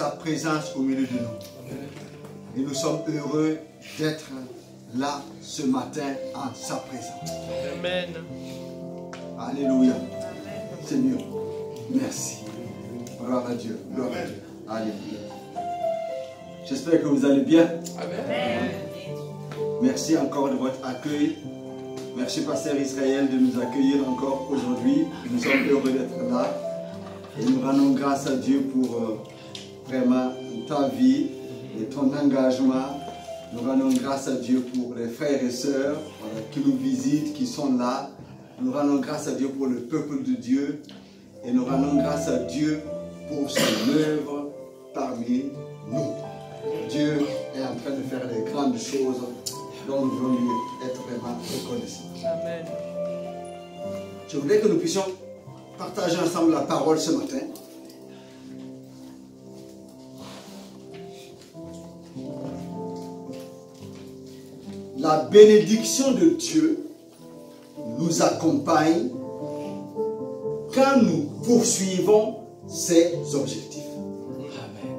sa présence au milieu de nous. Et nous sommes heureux d'être là ce matin en sa présence. Amen. Alléluia. Seigneur, merci. Gloire à Dieu. Gloire à Dieu. Alléluia. J'espère que vous allez bien. Amen. Merci encore de votre accueil. Merci Pasteur Israël de nous accueillir encore aujourd'hui. Nous sommes heureux d'être là. Et nous rendons grâce à Dieu pour vraiment ta vie et ton engagement. Nous rendons grâce à Dieu pour les frères et sœurs qui nous visitent, qui sont là. Nous rendons grâce à Dieu pour le peuple de Dieu. Et nous rendons grâce à Dieu pour son œuvre parmi nous. Dieu est en train de faire des grandes choses dont nous voulons lui être vraiment reconnaissants. Amen. Je voudrais que nous puissions partager ensemble la parole ce matin. La bénédiction de Dieu nous accompagne quand nous poursuivons ses objectifs. Amen.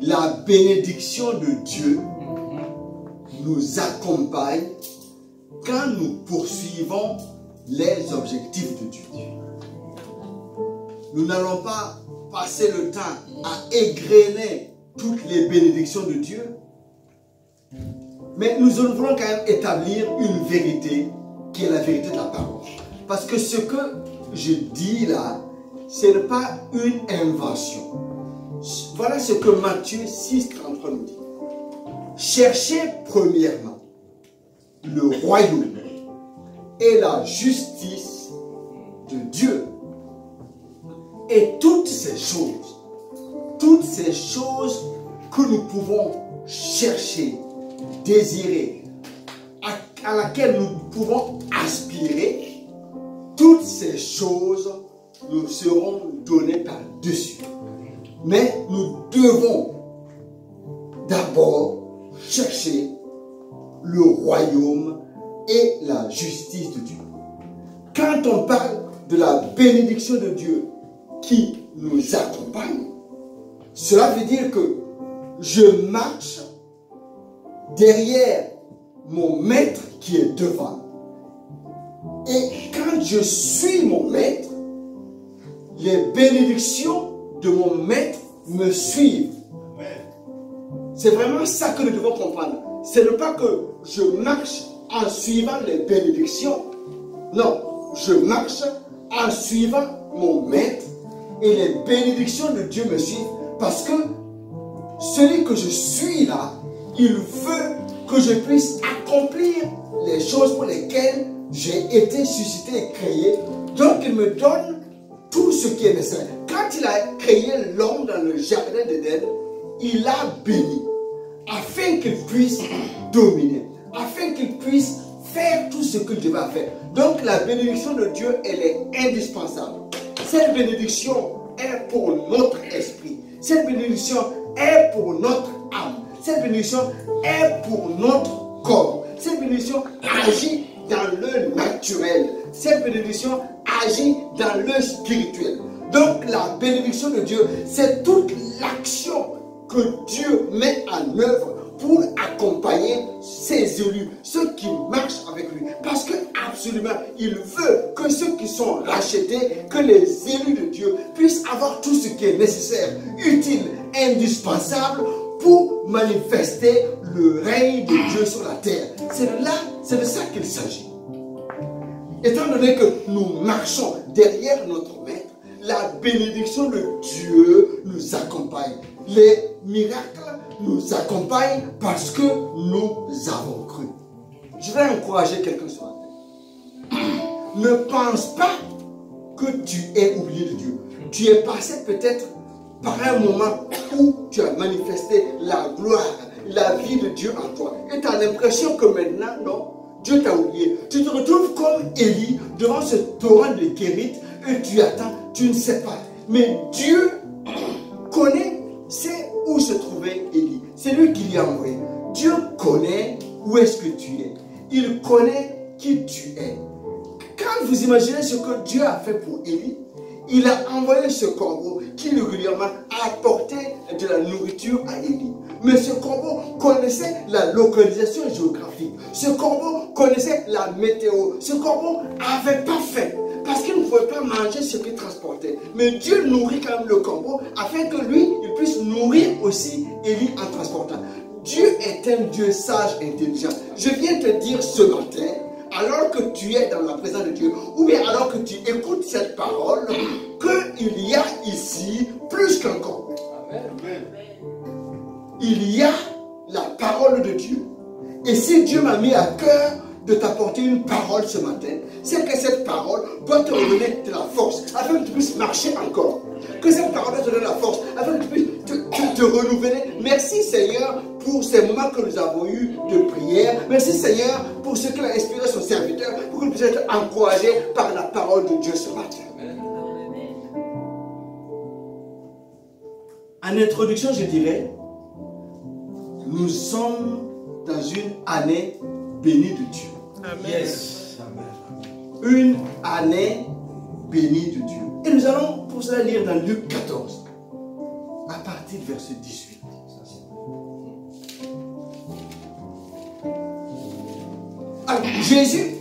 La bénédiction de Dieu nous accompagne quand nous poursuivons les objectifs de Dieu. Nous n'allons pas passer le temps à égrener toutes les bénédictions de Dieu, mais nous voulons quand même établir une vérité qui est la vérité de la parole. Parce que ce que je dis là, ce n'est pas une invention. Voilà ce que Matthieu 6,33 nous dit. Cherchez premièrement le royaume et la justice de Dieu. Et toutes ces choses que nous pouvons chercher, désirer, à laquelle nous pouvons aspirer, toutes ces choses nous seront données par-dessus. Mais nous devons d'abord chercher le royaume et la justice de Dieu. Quand on parle de la bénédiction de Dieu qui nous accompagne, cela veut dire que je marche derrière mon maître qui est devant. Et quand je suis mon maître, les bénédictions de mon maître me suivent. C'est vraiment ça que nous devons comprendre. Ce n'est pas que je marche en suivant les bénédictions. Non, je marche en suivant mon maître et les bénédictions de Dieu me suivent parce que celui que je suis là, il veut que je puisse accomplir les choses pour lesquelles j'ai été suscité et créé. Donc il me donne tout ce qui est nécessaire. Quand il a créé l'homme dans le jardin d'Éden, il a béni afin qu'il puisse dominer, afin qu'il puisse faire tout ce qu'il devait faire. Donc la bénédiction de Dieu, elle est indispensable. Cette bénédiction est pour notre esprit. Cette bénédiction est pour notre âme. Cette bénédiction est pour notre corps. Cette bénédiction agit dans le naturel. Cette bénédiction agit dans le spirituel. Donc la bénédiction de Dieu, c'est toute l'action que Dieu met en œuvre pour accompagner ses élus, ceux qui marchent avec lui. Parce que absolument, il veut que ceux qui sont rachetés, que les élus de Dieu puissent avoir tout ce qui est nécessaire, utile, indispensable pour manifester le règne de Dieu sur la terre. C'est de ça qu'il s'agit. Étant donné que nous marchons derrière notre maître, la bénédiction de Dieu nous accompagne. Les miracles nous accompagnent parce que nous avons cru. Je vais encourager quelqu'un ce matin. Ne pense pas que tu es oublié de Dieu. Tu es passé peut-être par un moment où tu as manifesté la gloire, la vie de Dieu en toi. Et tu as l'impression que maintenant, non, Dieu t'a oublié. Tu te retrouves comme Élie devant ce torrent de Kérit et tu attends, tu ne sais pas. Mais Dieu connaît, sait où se trouvait Élie. C'est lui qui l'y a envoyé. Dieu connaît où est-ce que tu es. Il connaît qui tu es. Quand vous imaginez ce que Dieu a fait pour Élie, il a envoyé ce corbeau qui régulièrement apportait de la nourriture à Élie. Mais ce corbeau connaissait la localisation géographique. Ce corbeau connaissait la météo. Ce corbeau n'avait pas faim parce qu'il ne pouvait pas manger ce qu'il transportait. Mais Dieu nourrit quand même le corbeau afin que lui, il puisse nourrir aussi Élie en transportant. Dieu est un Dieu sage, intelligent. Je viens te dire ce matin, alors que tu es dans la présence de Dieu, ou bien alors que tu écoutes cette parole, qu'il y a ici plus qu'un corbeau. Amen. Il y a la parole de Dieu. Et si Dieu m'a mis à cœur de t'apporter une parole ce matin, c'est que cette parole doit te redonner de la force, afin que tu puisses marcher encore. Que cette parole doit te donner de la force, afin que tu puisses te renouveler. Merci Seigneur pour ces moments que nous avons eus de prière. Merci Seigneur pour ce qu'il a inspiré son serviteur, pour qu'il puisse être encouragé par la parole de Dieu ce matin. En introduction, je dirais, nous sommes dans une année bénie de Dieu. Amen. Yes. Une année bénie de Dieu. Et nous allons pour cela lire dans Luc 14, à partir du verset 18. Alors, Jésus,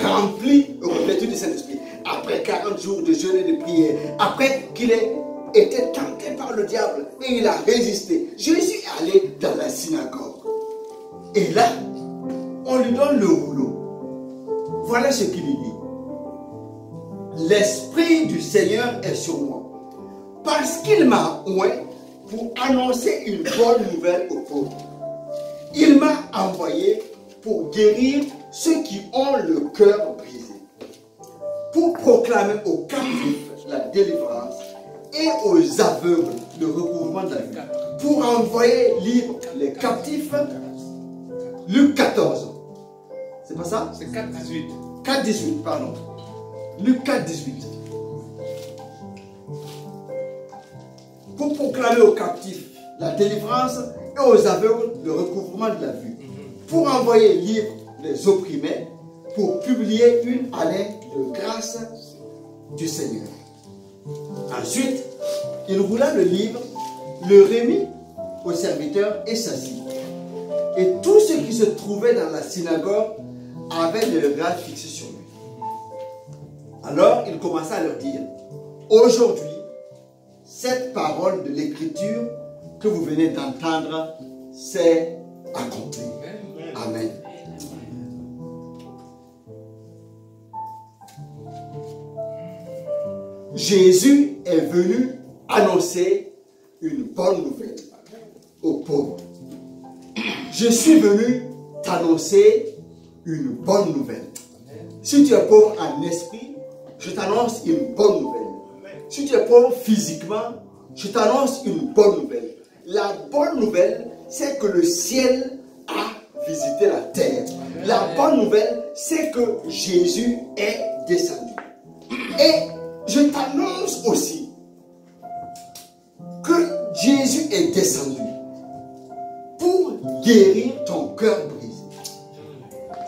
rempli, revêtu du Saint-Esprit, après 40 jours de jeûne et de prière, après qu'il ait été tenté par le diable et il a résisté, Jésus est allé dans la synagogue. Et là, on lui donne le rouleau. Voilà ce qu'il lui dit. L'Esprit du Seigneur est sur moi, parce qu'il m'a oint pour annoncer une bonne nouvelle aux pauvres. Il m'a envoyé pour guérir ceux qui ont le cœur brisé, pour proclamer aux captifs la délivrance et aux aveugles le recouvrement de la vue, pour envoyer libre les captifs. Luc 14. C'est pas ça? C'est 4,18. 4,18, pardon. Luc 4,18. Pour proclamer aux captifs la délivrance et aux aveugles le recouvrement de la vue, pour envoyer libre les opprimés, pour publier une année de grâce du Seigneur. Ensuite, il roula le livre, le remit au serviteur et s'assit. Et tous ceux qui se trouvaient dans la synagogue avaient le regard fixé sur lui. Alors il commença à leur dire, aujourd'hui, cette parole de l'écriture que vous venez d'entendre s'est accomplie. Amen. Jésus est venu annoncer une bonne nouvelle aux pauvres. Je suis venu t'annoncer une bonne nouvelle. Si tu es pauvre en esprit, je t'annonce une bonne nouvelle. Si tu es pauvre physiquement, je t'annonce une bonne nouvelle. La bonne nouvelle, c'est que le ciel a visité la terre. La bonne nouvelle, c'est que Jésus est descendu. Et je t'annonce aussi que Jésus est descendu pour guérir ton cœur brisé.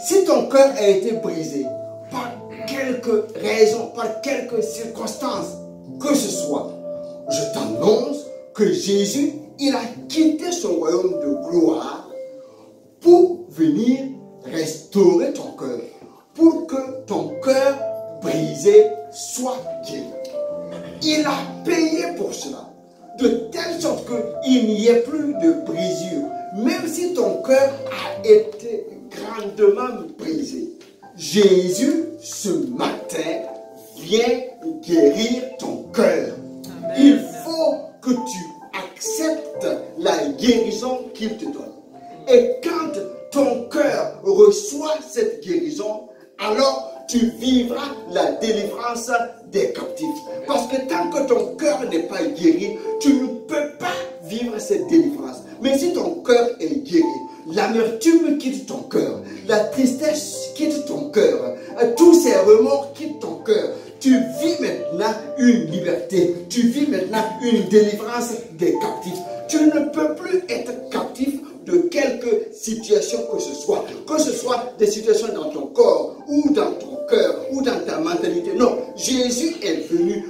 Si ton cœur a été brisé par quelque raison, par quelque circonstance que ce soit, je t'annonce que Jésus, il a quitté son royaume de gloire pour venir restaurer ton cœur, pour que ton cœur brisé soit guéri. Il a payé pour cela, de telle sorte qu'il n'y ait plus de brisure. Même si ton cœur a été grandement brisé, Jésus, ce matin, vient guérir ton cœur. Il faut que tu acceptes la guérison qu'il te donne. Et quand ton cœur reçoit cette guérison, alors tu vivras la délivrance des captifs. Parce que tant que ton cœur n'est pas guéri, tu ne peux pas vivre cette délivrance. Mais si ton cœur est guéri, l'amertume quitte ton cœur, la tristesse quitte ton cœur, tous ces remords quittent ton cœur. Tu vis maintenant une liberté, tu vis maintenant une délivrance des captifs. Tu ne peux plus être captif de quelque situation que ce soit des situations dans ton corps, ou dans ton cœur, ou dans ta mentalité. Non, Jésus est venu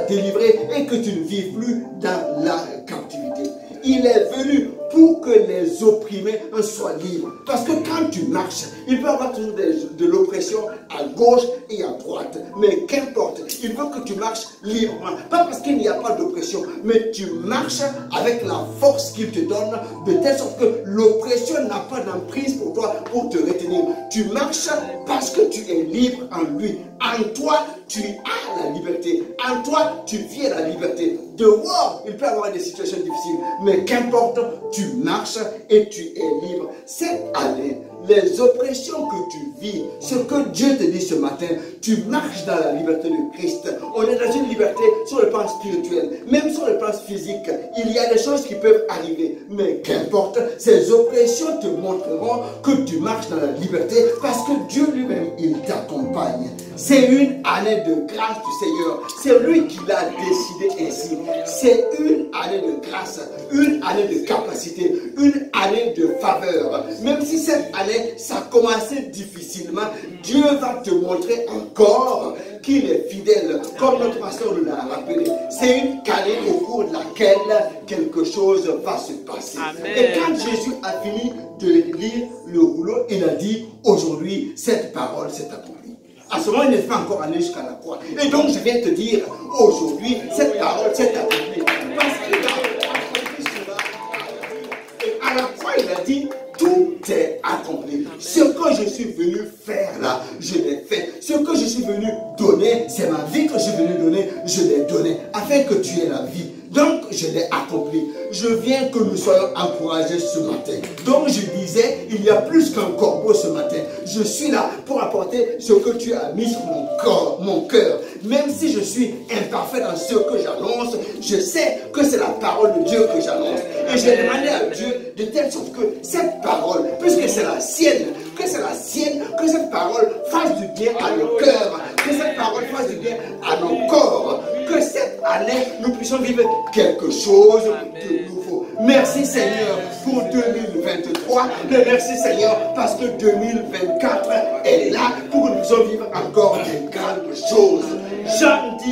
délivré et que tu ne vives plus dans la captivité. Il est venu pour que les opprimés soient libres. Parce que quand tu marches, il peut y avoir toujours de l'oppression à gauche et à droite. Mais qu'importe, il veut que tu marches librement. Pas parce qu'il n'y a pas d'oppression, mais tu marches avec la force qu'il te donne, de telle sorte que l'oppression n'a pas d'emprise pour toi, pour te retenir. Tu marches parce que tu es libre en lui. En toi, tu as la liberté. En toi, tu vis la liberté. Dehors, il peut y avoir des situations difficiles, mais qu'importe, tu marches et tu es libre. Cette année, les oppressions que tu vis, ce que Dieu te dit ce matin, tu marches dans la liberté de Christ. On est dans une liberté sur le plan spirituel, même sur le plan physique. Il y a des choses qui peuvent arriver, mais qu'importe, ces oppressions te montreront que tu marches dans la liberté parce que Dieu lui-même, il t'accompagne. C'est une année de grâce du Seigneur. C'est lui qui l'a décidé ainsi. C'est une année de grâce, une année de capacité, une année de faveur. Même si cette année, ça a commencé difficilement, Dieu va te montrer encore qu'il est fidèle, comme notre pasteur nous l'a rappelé. C'est une année au cours de laquelle quelque chose va se passer. Amen. Et quand Jésus a fini de lire le rouleau, il a dit, aujourd'hui, cette parole s'est accomplie. À ce moment, il n'est pas encore allé jusqu'à la croix. Et donc, je viens te dire, aujourd'hui, cette parole s'est accomplie. Parce qu'il a accompli cela. Et à la croix, il a dit, tout est accompli. Ce que je suis venu faire là, je l'ai fait. Ce que je suis venu donner, c'est ma vie que je suis venu donner, je l'ai donné, afin que tu aies la vie. Donc, je l'ai accompli. Je viens que nous soyons encouragés ce matin. Donc, je disais, il y a plus qu'un corbeau ce matin. Je suis là pour apporter ce que tu as mis sur mon corps, mon cœur. Même si je suis imparfait dans ce que j'annonce, je sais que c'est la parole de Dieu que j'annonce. Et j'ai demandé à Dieu de telle sorte que cette parole, puisque c'est la sienne, que cette parole fasse du bien à nos cœurs, que cette parole fasse du bien à nos corps, que cette année, nous puissions vivre quelque chose de nouveau. Merci Seigneur pour 2023, mais merci Seigneur parce que 2024 est là pour que nous puissions vivre encore de grandes choses. Jean 10,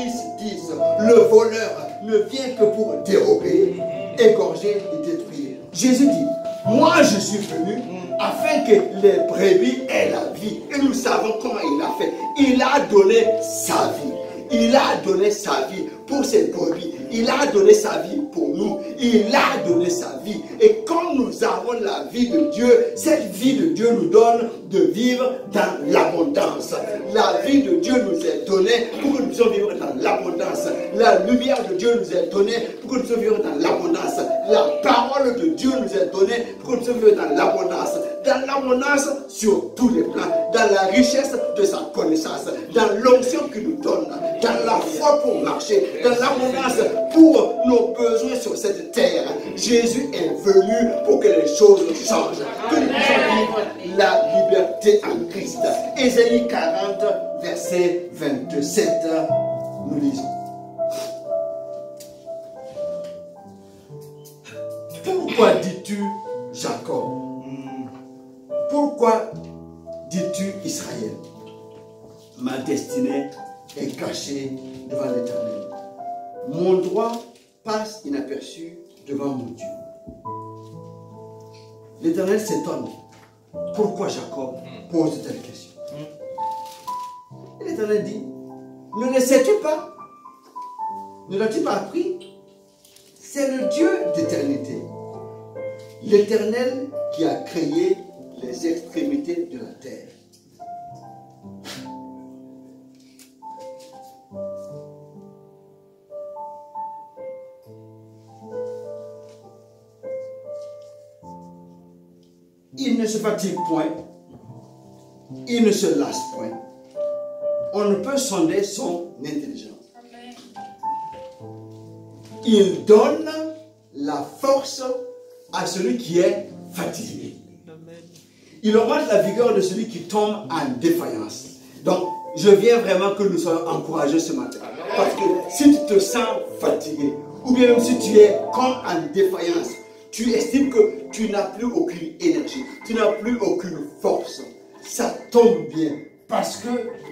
le voleur ne vient que pour dérober, égorger et détruire. Jésus dit, moi je suis venu afin que les brebis aient la vie. Et nous savons comment il a fait. Il a donné sa vie. Il a donné sa vie pour ses brebis. Il a donné sa vie pour nous. Il a donné sa vie. Et quand nous avons la vie de Dieu, cette vie de Dieu nous donne de vivre dans l'abondance. La vie de Dieu nous est donnée pour que nous puissions vivre dans l'abondance. La lumière de Dieu nous est donnée pour que nous puissions vivre dans l'abondance. La parole de Dieu nous est donnée pour que nous puissions vivre dans l'abondance. Dans l'abondance sur tous les plans. Dans la richesse de sa connaissance. Dans l'onction qu'il nous donne. Dans la foi pour marcher. Dans l'abondance pour nos besoins sur cette terre. Jésus est venu pour que les choses changent. Que nous puissions vivre la liberté en Christ. Ésaïe 40, verset 27, nous lisons. Pourquoi dis-tu Jacob? Pourquoi dis-tu Israël? Ma destinée est cachée devant l'Éternel. Mon droit passe inaperçu devant mon Dieu. L'Éternel s'étonne. Pourquoi Jacob pose telle question? Et l'Éternel dit, ne le sais-tu pas? Ne l'as-tu pas appris? C'est le Dieu d'éternité. L'Éternel qui a créé les extrémités de la terre. Il ne se fatigue point, il ne se lasse point. On ne peut sonder son intelligence. Il donne la force à celui qui est fatigué. Il augmente la vigueur de celui qui tombe en défaillance. Donc, je viens vraiment que nous soyons encouragés ce matin. Parce que si tu te sens fatigué, ou bien même si tu es comme en défaillance, tu estimes que tu n'as plus aucune énergie, tu n'as plus aucune force, ça tombe bien. Parce que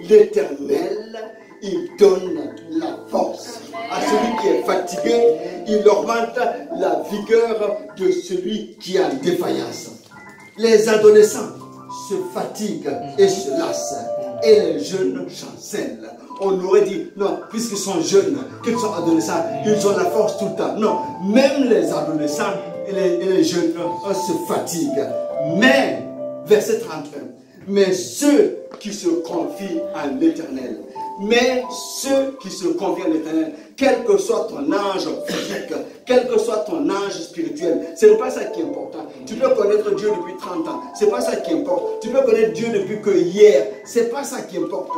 l'Éternel, il donne la force. À celui qui est fatigué, il augmente la vigueur de celui qui est en défaillance. Les adolescents se fatiguent et se lassent, et les jeunes chancellent. On aurait dit, non, puisqu'ils sont jeunes, qu'ils sont adolescents, ils ont la force tout le temps. Non, même les adolescents et les jeunes se fatiguent. Mais, verset 31, mais ceux qui se confient en l'Éternel, mais ceux qui se confient en l'Éternel, quel que soit ton âge physique, quel que soit ton âge spirituel, ce n'est pas ça qui est important. Tu peux connaître Dieu depuis 30 ans, ce n'est pas ça qui importe. Tu peux connaître Dieu depuis que hier, ce n'est pas ça qui importe.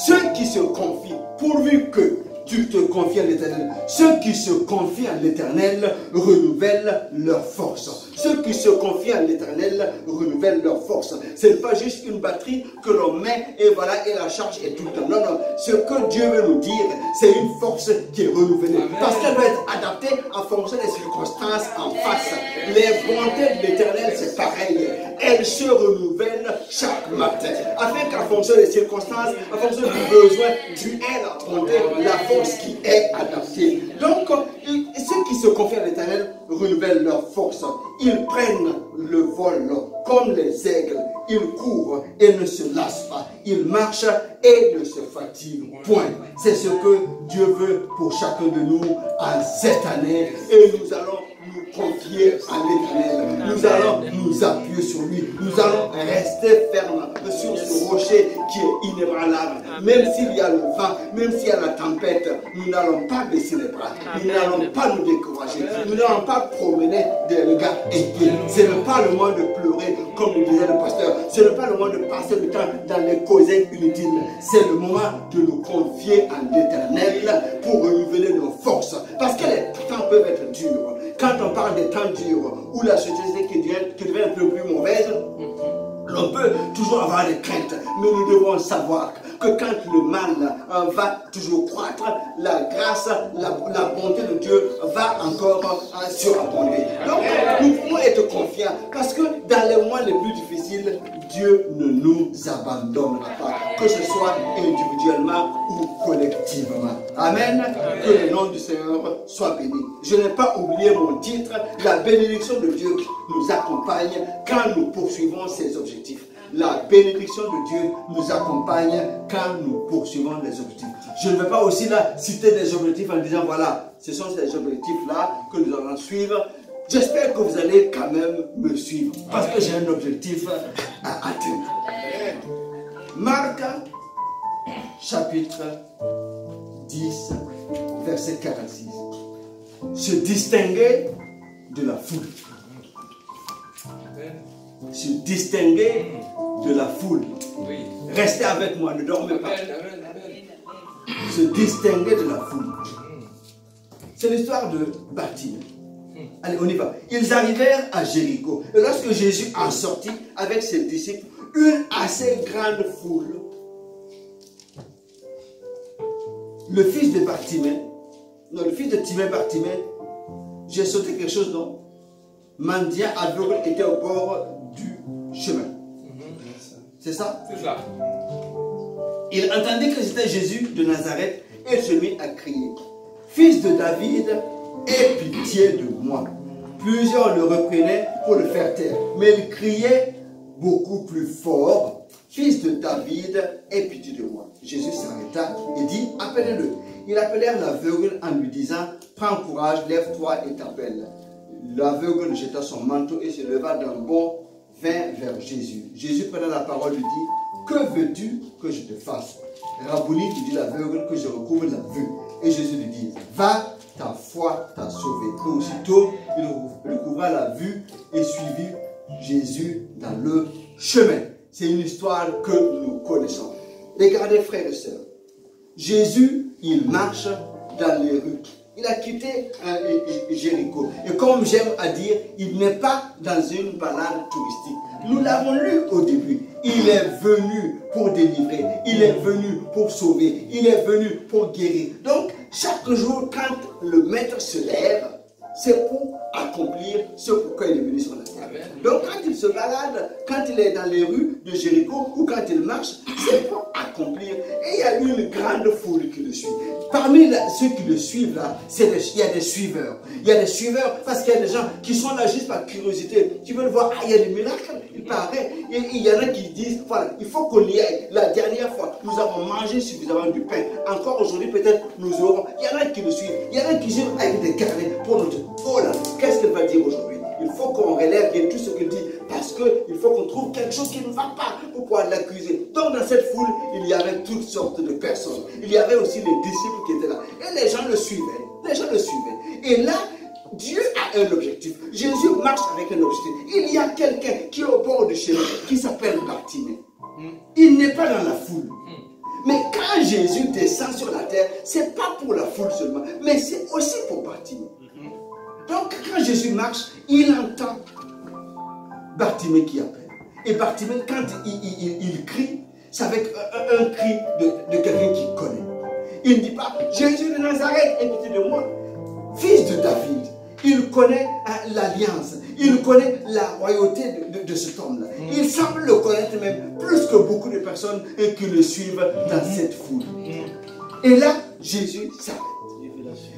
Ceux qui se confient, pourvu que tu te confies à l'Éternel, ceux qui se confient à l'Éternel renouvellent leur force. Ceux qui se confient à l'Éternel renouvellent leur force. Ce n'est pas juste une batterie que l'on met et voilà, et la charge est tout le temps. Non, non. Ce que Dieu veut nous dire, c'est une force qui est renouvelée. Amen. Parce qu'elle doit être adaptée en fonction des circonstances en face. Les bontés de l'Éternel, c'est pareil. Elles se renouvellent chaque matin. Afin qu'en fonction des circonstances, en fonction du besoin, tu aies la bonté, la force qui est adaptée. Donc, ceux qui se confient à l'Éternel renouvellent leur force. Ils prennent le vol comme les aigles. Ils courent et ne se lassent pas. Ils marchent et ne se fatiguent point. C'est ce que Dieu veut pour chacun de nous en cette année. Et nous allons nous confier à l'Éternel. Nous allons nous appuyer sur lui. Nous allons rester fermes sur ce rocher qui est inébranlable. Même s'il y a le vent, même s'il y a la tempête, nous n'allons pas baisser les bras. Nous n'allons pas nous décourager. Nous n'allons pas promener des regards inquiets. Ce n'est pas le moment de pleurer, comme le disait le pasteur. Ce n'est pas le moment de passer le temps dans les causettes inutiles. C'est le moment de nous confier à l'Éternel pour renouveler nos forces. Parce que les temps peuvent être durs. Quand on parle des temps durs, où la société qui devient un peu plus mauvaise, on peut toujours avoir des craintes, mais nous devons savoir que quand le mal va toujours croître, la grâce, la bonté de Dieu va encore surabonder. Donc, nous pouvons être confiants parce que dans les mois les plus difficiles, Dieu ne nous abandonnera pas, que ce soit individuellement ou collectivement. Amen. Que le nom du Seigneur soit béni. Je n'ai pas oublié mon titre, la bénédiction de Dieu nous accompagne quand nous poursuivons ses objectifs. La bénédiction de Dieu nous accompagne quand nous poursuivons les objectifs. Je ne vais pas aussi là citer des objectifs en disant voilà, ce sont ces objectifs-là que nous allons suivre. J'espère que vous allez quand même me suivre parce que j'ai un objectif à atteindre. Marc, chapitre 10, verset 46. Se distinguer de la foule. Se distinguer de la foule. Oui. Restez avec moi, ne dormez pas. Se distinguer de la foule. C'est l'histoire de Bartimée. Allez, on y va. Ils arrivèrent à Jéricho. Et lorsque Jésus en sortit avec ses disciples, une assez grande foule, le fils de Bartimée, non, le fils de Timée Bartimée, j'ai sauté quelque chose, non? Mendiant aveugle était au bord du chemin. C'est ça? C'est ça. Il entendit que c'était Jésus de Nazareth et se mit à crier. Fils de David, aie pitié de moi. Plusieurs le reprenaient pour le faire taire, mais il criait beaucoup plus fort. Fils de David, aie pitié de moi. Jésus s'arrêta et dit, appelez-le. Ils appelèrent l'aveugle en lui disant, prends courage, lève-toi et t'appelle. L'aveugle jeta son manteau et se leva d'un bond, vint vers Jésus. Jésus prenant la parole lui dit, que veux-tu que je te fasse? Rabouni, lui dit l'aveugle, que je recouvre la vue. Et Jésus lui dit, va, ta foi t'a sauvé. Et aussitôt, il recouvra la vue et suivit Jésus dans le chemin. C'est une histoire que nous connaissons. Regardez, frères et sœurs, Jésus, il marche dans les rues. Il a quitté Jéricho. Et comme j'aime à dire, il n'est pas dans une balade touristique. Nous l'avons lu au début. Il est venu pour délivrer. Il est venu pour sauver. Il est venu pour guérir. Donc, chaque jour, quand le maître se lève, c'est pour accomplir ce pourquoi il est venu sur la terre. Donc quand il se balade, quand il est dans les rues de Jéricho ou quand il marche, c'est pour accomplir. Et il y a une grande foule qui le suit. Parmi ceux qui le suivent là, il y a des suiveurs. Il y a des suiveurs parce qu'il y a des gens qui sont là juste par curiosité, qui veulent voir, il y a des miracles, il paraît. Et il y en a qui disent, voilà, il faut qu'on y aille. La dernière fois, nous avons mangé suffisamment du pain. Encore aujourd'hui, peut-être, nous aurons. Il y en a qui le suivent. Il y en a qui suivent avec des carnets pour nous dire, oh là, qu'est-ce qu'elle va dire aujourd'hui? Il faut qu'on relève bien tout ce qu'il dit parce qu'il faut qu'on trouve quelque chose qui ne va pas pour pouvoir l'accuser. Donc dans cette foule, il y avait toutes sortes de personnes. Il y avait aussi les disciples qui étaient là. Et les gens le suivaient. Les gens le suivaient. Et là, Dieu a un objectif. Jésus marche avec un objectif. Il y a quelqu'un qui est au bord du chemin qui s'appelle Bartimée. Il n'est pas dans la foule. Mais quand Jésus descend sur la terre, ce n'est pas pour la foule seulement, mais c'est aussi pour Bartimée. Donc quand Jésus marche, il entend Bartimée qui appelle. Et Bartimée, quand il crie, c'est avec un cri de quelqu'un qu'il connaît. Il ne dit pas, Jésus de Nazareth, aie pitié de moi. Fils de David. Il connaît l'alliance. Il connaît la royauté de cet homme-là. Il semble le connaître même plus que beaucoup de personnes qui le suivent dans cette foule. Et là, Jésus s'arrête.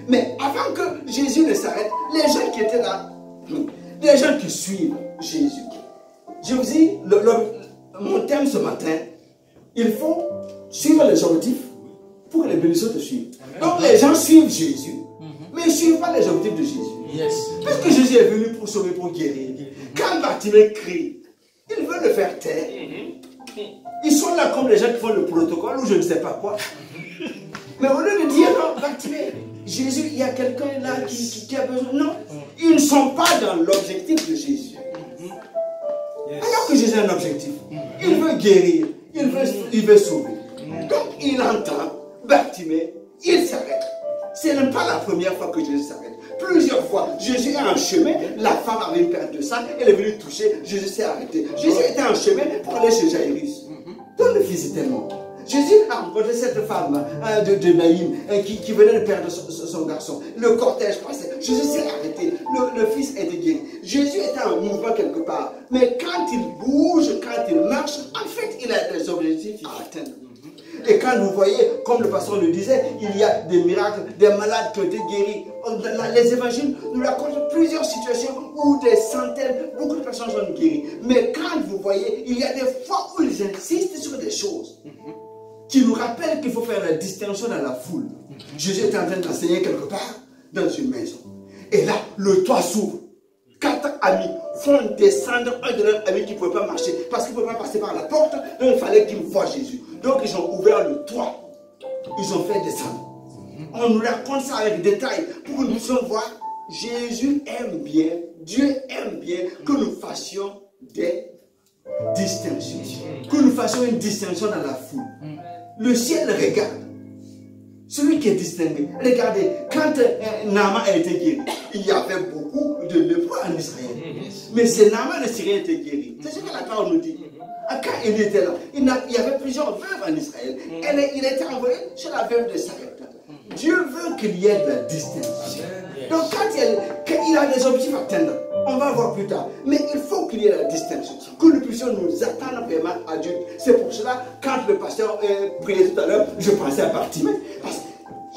Mais avant que Jésus ne s'arrête, les gens qui étaient là, les gens qui suivent Jésus, je vous dis, mon thème ce matin, il faut suivre les objectifs pour que les bénédictions te suivent. Donc les gens suivent Jésus, mais ils ne suivent pas les objectifs de Jésus. Puisque Jésus est venu pour sauver, pour guérir. Quand Bartimée crie, ils veulent le faire taire. Ils sont là comme les gens qui font le protocole ou je ne sais pas quoi. Mais au lieu de dire non, Bartimée, Jésus, il y a quelqu'un là qui a besoin. Non, ils ne sont pas dans l'objectif de Jésus. Alors que Jésus a un objectif. Il veut guérir, il veut sauver. Donc il entend Bartimée, il s'arrête. Ce n'est pas la première fois que Jésus s'arrête. Plusieurs fois, Jésus est en chemin, la femme avait une perte de sang, elle est venue toucher, Jésus s'est arrêté. Jésus était en chemin pour aller chez Jairus, dont le fils était mort. Jésus a rencontré cette femme de Naïm qui venait de perdre son garçon. Le cortège passait. Jésus s'est arrêté. Le fils était guéri. Jésus était en mouvement quelque part. Mais quand il bouge, quand il marche, en fait, il a des objectifs à atteindre. Et quand vous voyez, comme le pasteur le disait, il y a des miracles, des malades qui ont été guéris. Les évangiles nous racontent plusieurs situations où des centaines, beaucoup de personnes sont guéries. Mais quand vous voyez, il y a des fois où ils insistent sur des choses qui nous rappellent qu'il faut faire la distinction dans la foule. Jésus était en train d'enseigner quelque part dans une maison. Et là, le toit s'ouvre. 4 amis font descendre un de leurs amis qui ne pouvait pas marcher parce qu'il ne pouvait pas passer par la porte, donc il fallait qu'il voie Jésus. Donc ils ont ouvert le toit. Ils ont fait descendre. On nous raconte ça avec détail pour que nous puissions voir. Jésus aime bien, Dieu aime bien que nous fassions des distinctions. Que nous fassions une distinction dans la foule. Le ciel regarde. Celui qui est distingué. Regardez, quand Naaman a été guéri, il y avait beaucoup de lépreux en Israël. Mais c'est Naaman le Syrien qui a été guéri. C'est ce que la parole nous dit. Quand il était là, il y avait plusieurs veuves en Israël. Il a été envoyé chez la veuve de Sarepta. Dieu veut qu'il y ait de la distinction. Donc quand il a des objectifs à atteindre, on va voir plus tard. Mais il faut qu'il y ait la distinction. Que nous puissions nous attendre vraiment à Dieu. C'est pour cela, quand le pasteur priait tout à l'heure, je pensais à Bartimée. Parce que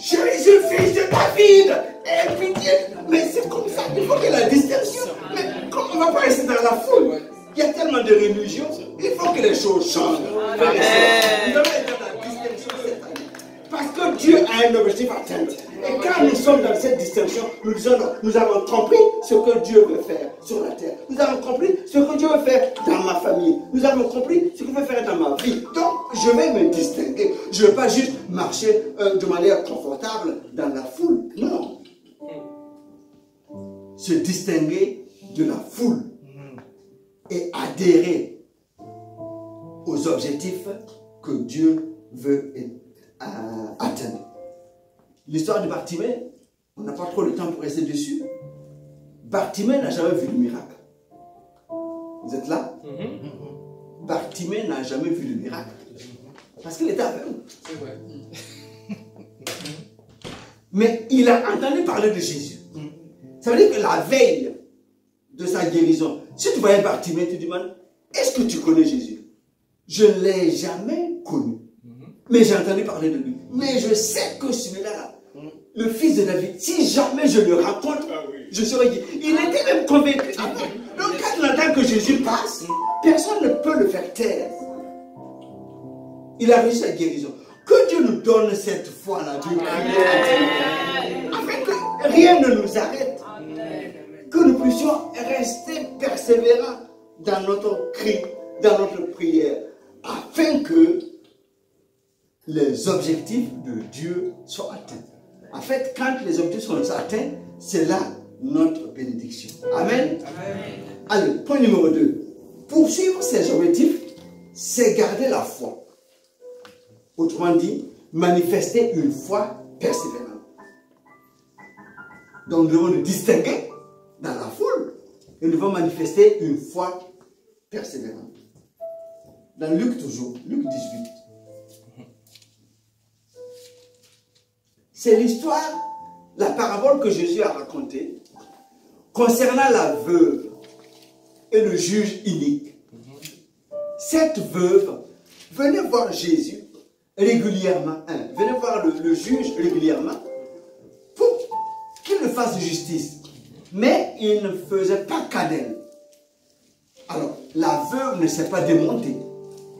Jésus, fils de David, aie pitié. Mais c'est comme ça, il faut qu'il y ait la distinction. Mais comme on ne va pas rester dans la foule, il y a tellement de religions, il faut que les choses changent. Nous devons être dans la distinction cette année. Parce que Dieu a un objectif à atteindre. Et quand nous sommes dans cette distinction, nous disons non, nous avons compris ce que Dieu veut faire sur la terre. Nous avons compris ce que Dieu veut faire dans ma famille. Nous avons compris ce qu'il veut faire dans ma vie. Donc, je vais me distinguer. Je ne vais pas juste marcher de manière confortable dans la foule. Non. Se distinguer de la foule et adhérer aux objectifs que Dieu veut atteindre. L'histoire de Bartimée, on n'a pas trop le temps pour rester dessus. Bartimée n'a jamais vu le miracle. Vous êtes là? Bartimée n'a jamais vu le miracle. Parce qu'il était aveugle. C'est vrai. Mais il a entendu parler de Jésus. Ça veut dire que la veille de sa guérison. Si tu voyais Bartimée, tu te demandes, est-ce que tu connais Jésus? Je ne l'ai jamais connu. Mais j'ai entendu parler de lui. Mais je sais que celui-là, le fils de David, si jamais je le raconte, je serai dit. Il était même convaincu. Donc quand on entend que Jésus passe, personne ne peut le faire taire. Il a reçu sa guérison. Que Dieu nous donne cette foi-là, Dieu. Afin que rien ne nous arrête. Que nous puissions rester persévérants dans notre cri, dans notre prière, afin que les objectifs de Dieu soient atteints. En fait, quand les objectifs sont atteints, c'est là notre bénédiction. Amen. Allez, point numéro 2. Poursuivre ces objectifs, c'est garder la foi. Autrement dit, manifester une foi persévérante. Donc nous devons nous distinguer dans la foule et nous devons manifester une foi persévérante. Dans Luc toujours, Luc 18. C'est l'histoire, la parabole que Jésus a racontée concernant la veuve et le juge inique. Cette veuve venait voir Jésus régulièrement, venait voir le juge régulièrement pour qu'il le fasse justice. Mais il ne faisait pas cas d'elle. Alors, la veuve ne s'est pas démontée.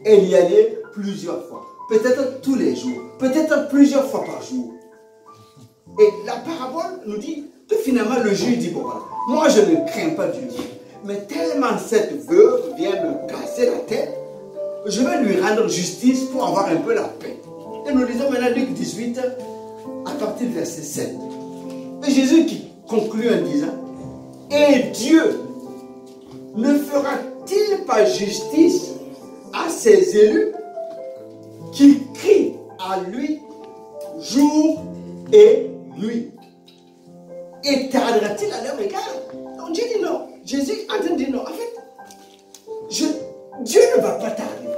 Elle y allait plusieurs fois. Peut-être tous les jours. Peut-être plusieurs fois par jour. Et la parabole nous dit que finalement le juge dit, bon voilà, moi je ne crains pas Dieu. Mais tellement cette veuve vient me casser la tête, je vais lui rendre justice pour avoir un peu la paix. Et nous lisons maintenant Luc 18 à partir du verset 7. Et Jésus qui conclut en disant, et Dieu ne fera-t-il pas justice à ses élus qui crient à lui jour et nuit? Et tardera-t-il à leur égard? Donc Dieu dit non. Jésus a dit non. En fait, Dieu ne va pas tarder.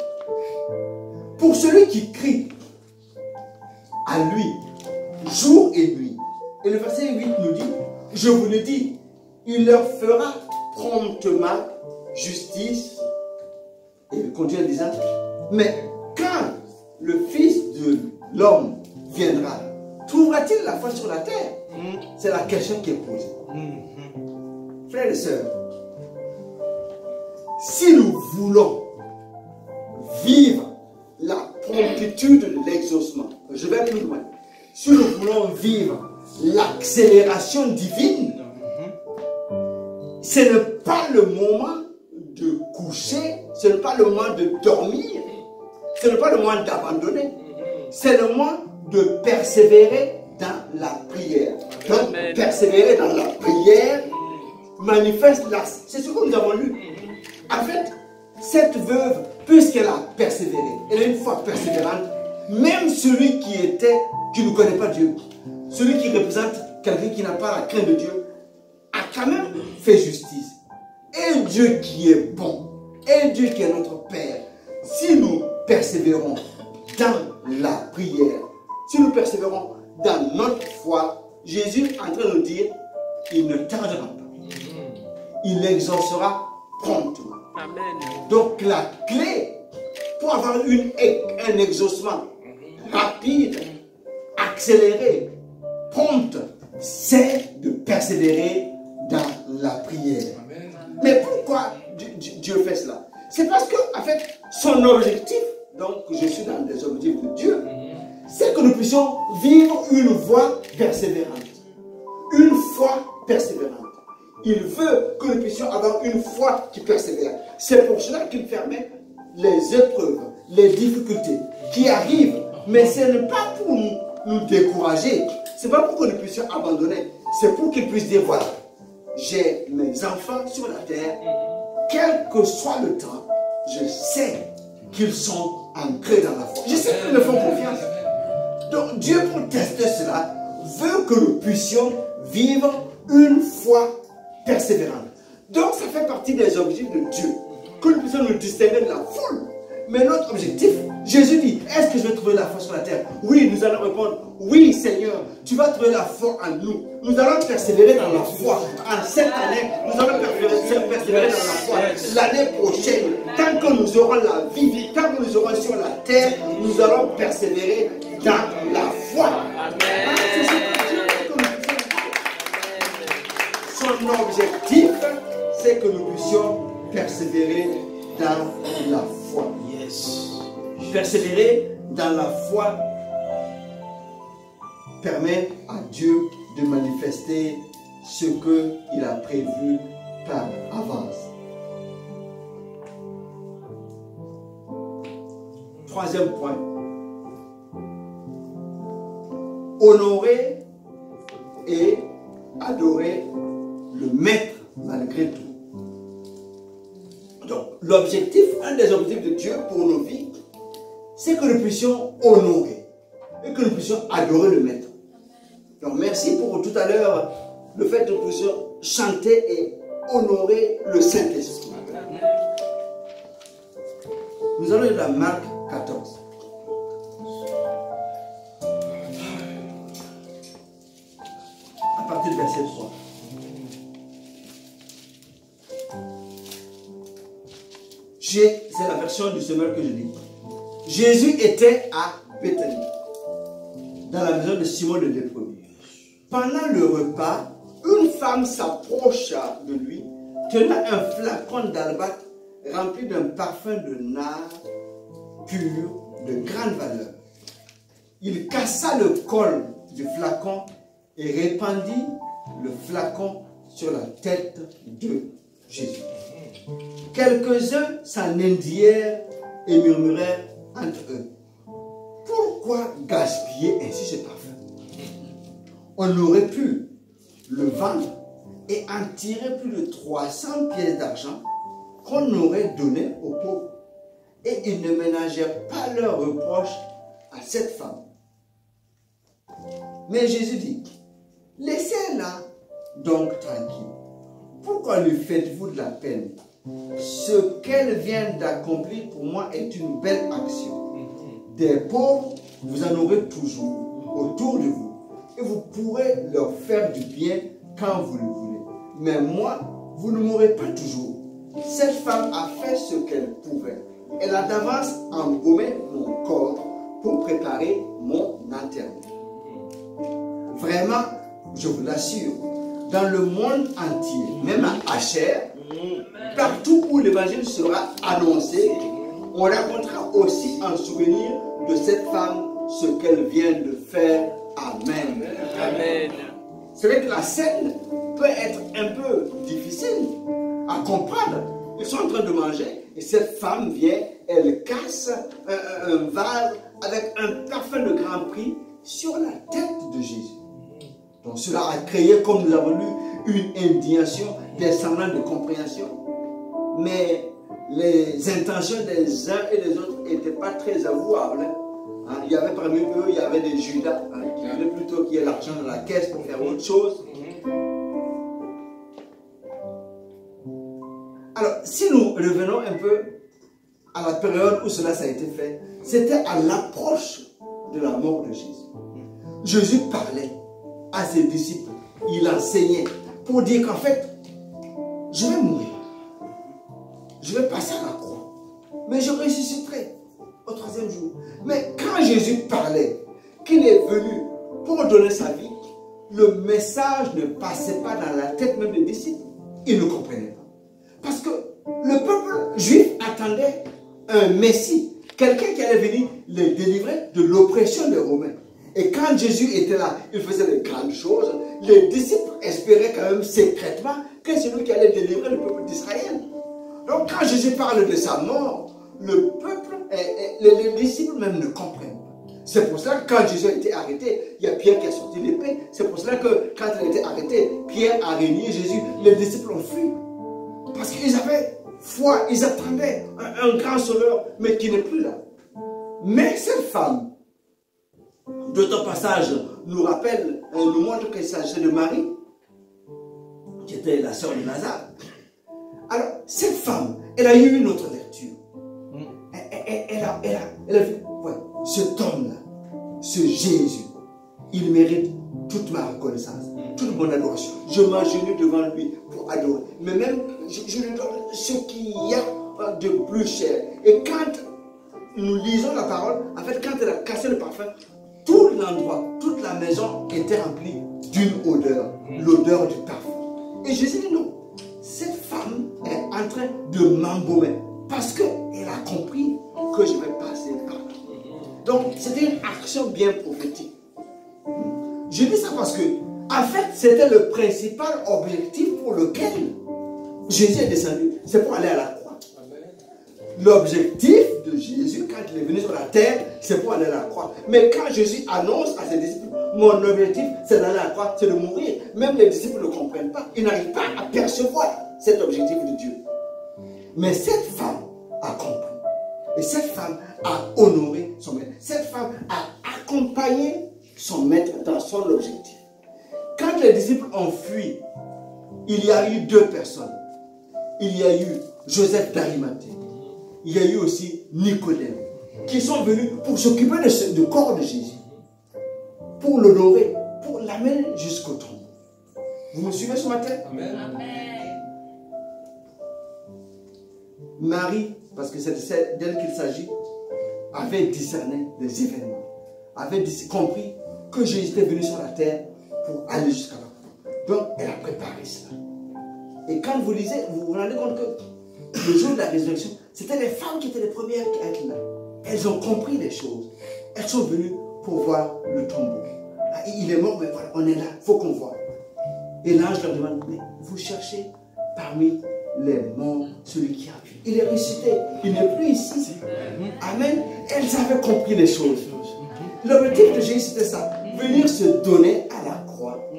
Pour celui qui crie à lui jour et nuit. Et le verset 8 nous dit, je vous le dis, il leur fera promptement justice. Et il continue en disant, mais quand le Fils de l'homme viendra, trouvera-t-il la foi sur la terre? C'est la question qui est posée. Frères et sœurs, si nous voulons vivre la promptitude de l'exaucement, je vais plus loin. Si nous voulons vivre l'accélération divine, ce n'est pas le moment de coucher, ce n'est pas le moment de dormir, ce n'est pas le moment d'abandonner, c'est le moment de persévérer dans la prière. Donc, persévérer dans la prière manifeste la... C'est ce que nous avons lu. En fait, cette veuve, puisqu'elle a persévéré, elle est une foi persévérante, même celui qui ne connaît pas Dieu, celui qui représente quelqu'un qui n'a pas la crainte de Dieu, a quand même fait justice. Et Dieu qui est bon, et Dieu qui est notre Père, si nous persévérons dans la prière, si nous persévérons dans notre foi, Jésus est en train de nous dire, il ne tardera pas. Il exaucera promptement. Amen. Donc la clé pour avoir un exaucement rapide, accéléré, prompt, c'est de persévérer dans la prière. Amen. Mais pourquoi Dieu fait cela? C'est parce que, en fait, son objectif, donc je suis dans les objectifs de Dieu, c'est que nous puissions vivre une voie persévérante. Une foi persévérante. Il veut que nous puissions avoir une foi qui persévère. C'est pour cela qu'il permet les épreuves, les difficultés qui arrivent. Mais ce n'est pas pour nous décourager. Ce n'est pas pour que nous puissions abandonner. C'est pour qu'il puisse dire, voilà, j'ai mes enfants sur la terre. Quel que soit le temps, je sais qu'ils sont ancrés dans la foi. Je sais qu'ils me font confiance. Donc Dieu, pour tester cela, veut que nous puissions vivre une foi persévérante. Donc ça fait partie des objectifs de Dieu. Que nous puissions nous distinguer de la foule. Mais notre objectif, Jésus dit, est-ce que je vais trouver la foi sur la terre? Oui, nous allons répondre, oui Seigneur, tu vas trouver la foi en nous. Nous allons persévérer dans la foi. En cette année, nous allons persévérer persévérer dans la foi. L'année prochaine, tant que nous aurons la vie, tant que nous aurons sur la terre, nous allons persévérer dans la foi. C'est ce que Dieu veut que nous puissions. Son objectif, c'est que nous puissions persévérer dans la foi. Yes. Persévérer dans la foi permet à Dieu de manifester ce qu'il a prévu par avance. Troisième point. Honorer et adorer le maître malgré tout. Donc, l'objectif, un des objectifs de Dieu pour nos vies, c'est que nous puissions honorer et que nous puissions adorer le maître. Donc, merci pour tout à l'heure, le fait que nous puissions chanter et honorer le Saint-Esprit. Nous allons lire la Marc 14. À partir du verset 3. C'est la version du semeur que je lis. Jésus était à Béthanie, dans la maison de Simon le lépreux. Pendant le repas, une femme s'approcha de lui, tenant un flacon d'albâtre rempli d'un parfum de nard pur de grande valeur. Il cassa le col du flacon et répandit le flacon sur la tête de Jésus. Quelques-uns s'en indignèrent et murmurèrent entre eux: pourquoi gaspiller ainsi ce parfum? On aurait pu le vendre et en tirer plus de 300 pièces d'argent qu'on aurait donné aux pauvres. Et ils ne ménagèrent pas leurs reproches à cette femme. Mais Jésus dit: laissez-la donc tranquille. Pourquoi lui faites-vous de la peine? Ce qu'elle vient d'accomplir pour moi est une belle action. Des pauvres, vous en aurez toujours autour de vous. Et vous pourrez leur faire du bien quand vous le voulez. Mais moi, vous ne m'aurez pas toujours. Cette femme a fait ce qu'elle pouvait. Elle a d'avance embaumé mon corps pour préparer mon enterrement. Vraiment, je vous l'assure, dans le monde entier, même à Asher, partout où l'évangile sera annoncé, on racontera aussi en souvenir de cette femme ce qu'elle vient de faire. Amen. Amen. C'est vrai que la scène peut être un peu difficile à comprendre. Ils sont en train de manger et cette femme vient, elle casse un vase avec un parfum de grand prix sur la tête de Jésus. Donc cela a créé, comme nous avons lu, une indignation, des semblants de compréhension. Mais les intentions des uns et des autres n'étaient pas très avouables. Il y avait parmi eux, il y avait des Judas qui voulaient plutôt qu'il y ait l'argent dans la caisse pour faire autre chose. Alors, si nous revenons un peu à la période où cela a été fait, c'était à l'approche de la mort de Jésus. Jésus parlait à ses disciples, il enseignait pour dire qu'en fait, je vais mourir, je vais passer à la croix, mais je ressusciterai au troisième jour. Mais quand Jésus parlait qu'il est venu pour donner sa vie, le message ne passait pas dans la tête même des disciples. Ils ne comprenaient pas. Parce que le peuple juif attendait un Messie, quelqu'un qui allait venir les délivrer de l'oppression des Romains. Et quand Jésus était là, il faisait de grandes choses. Les disciples espéraient quand même secrètement que c'est lui qui allait délivrer le peuple d'Israël. Donc quand Jésus parle de sa mort, le peuple, les disciples même ne comprennent pas. C'est pour cela que quand Jésus a été arrêté, il y a Pierre qui a sorti l'épée. C'est pour cela que quand il a été arrêté, Pierre a régné Jésus. Les disciples ont fui. Parce qu'ils avaient foi, ils attendaient un grand sauveur, mais qui n'est plus là. Mais cette femme, d'autres passages nous rappellent, nous montrent qu'il s'agissait de Marie, qui était la sœur de Lazare. Alors, cette femme, elle a eu une autre lecture. Elle a vu, ouais, cet homme-là, ce Jésus, il mérite toute ma reconnaissance, toute mon adoration. Je m'agenouille devant lui pour adorer. Mais même, je lui donne ce qu'il y a de plus cher. Et quand nous lisons la parole, en fait, quand elle a cassé le parfum, tout l'endroit, toute la maison était remplie d'une odeur, l'odeur du parfum. Et Jésus dit non, cette femme est en train de m'embaumer parce qu'elle a compris que je vais passer par là. Donc, c'était une action bien prophétique. Je dis ça parce que, en fait, c'était le principal objectif pour lequel Jésus est descendu. C'est pour aller à la croix. L'objectif de Jésus, quand il est venu sur la terre, c'est pour aller à la croix. Mais quand Jésus annonce à ses disciples, mon objectif, c'est d'aller à la croix, c'est de mourir. Même les disciples ne comprennent pas. Ils n'arrivent pas à percevoir cet objectif de Dieu. Mais cette femme a compris. Et cette femme a honoré son maître. Cette femme a accompagné son maître dans son objectif. Quand les disciples ont fui, il y a eu deux personnes. Il y a eu Joseph d'Arimathée. Il y a eu aussi Nicodème, qui sont venus pour s'occuper du corps de Jésus, pour l'honorer, pour l'amener jusqu'au tombeau. Vous me suivez ce matin? Amen. Marie, parce que c'est d'elle qu'il s'agit, avait discerné les événements, avait compris que Jésus était venu sur la terre pour aller jusqu'à là. Donc, elle a préparé cela. Et quand vous lisez, vous vous rendez compte que le jour de la résurrection, c'était les femmes qui étaient les premières à être là. Elles ont compris les choses. Elles sont venues pour voir le tombeau. Il est mort, mais voilà, on est là, il faut qu'on voit. Et l'ange leur demande, mais vous cherchez parmi les morts celui qui a vu. Il est ressuscité, il n'est plus ici. Amen. Elles avaient compris les choses. L'objectif de Jésus, c'était ça. Venir se donner à la croix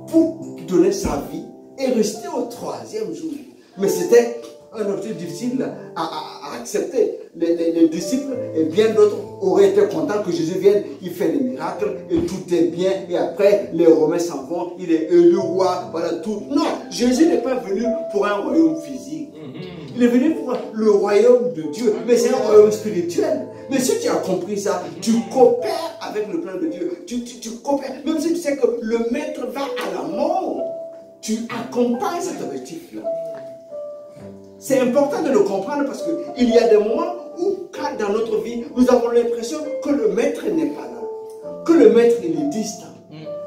pour donner sa vie et rester au troisième jour. Mais c'était un objectif difficile à accepter. Les disciples et bien d'autres auraient été contents que Jésus vienne, il fait des miracles et tout est bien. Et après, les Romains s'en vont, il est élu roi, voilà tout. Non, Jésus n'est pas venu pour un royaume physique. Il est venu pour le royaume de Dieu, mais c'est un royaume spirituel. Mais si tu as compris ça, tu coopères avec le plan de Dieu. Tu coopères, même si tu sais que le maître va à la mort, tu accompagnes cet objectif-là. C'est important de le comprendre parce qu'il y a des moments où, quand dans notre vie, nous avons l'impression que le maître n'est pas là, que le maître il est distant.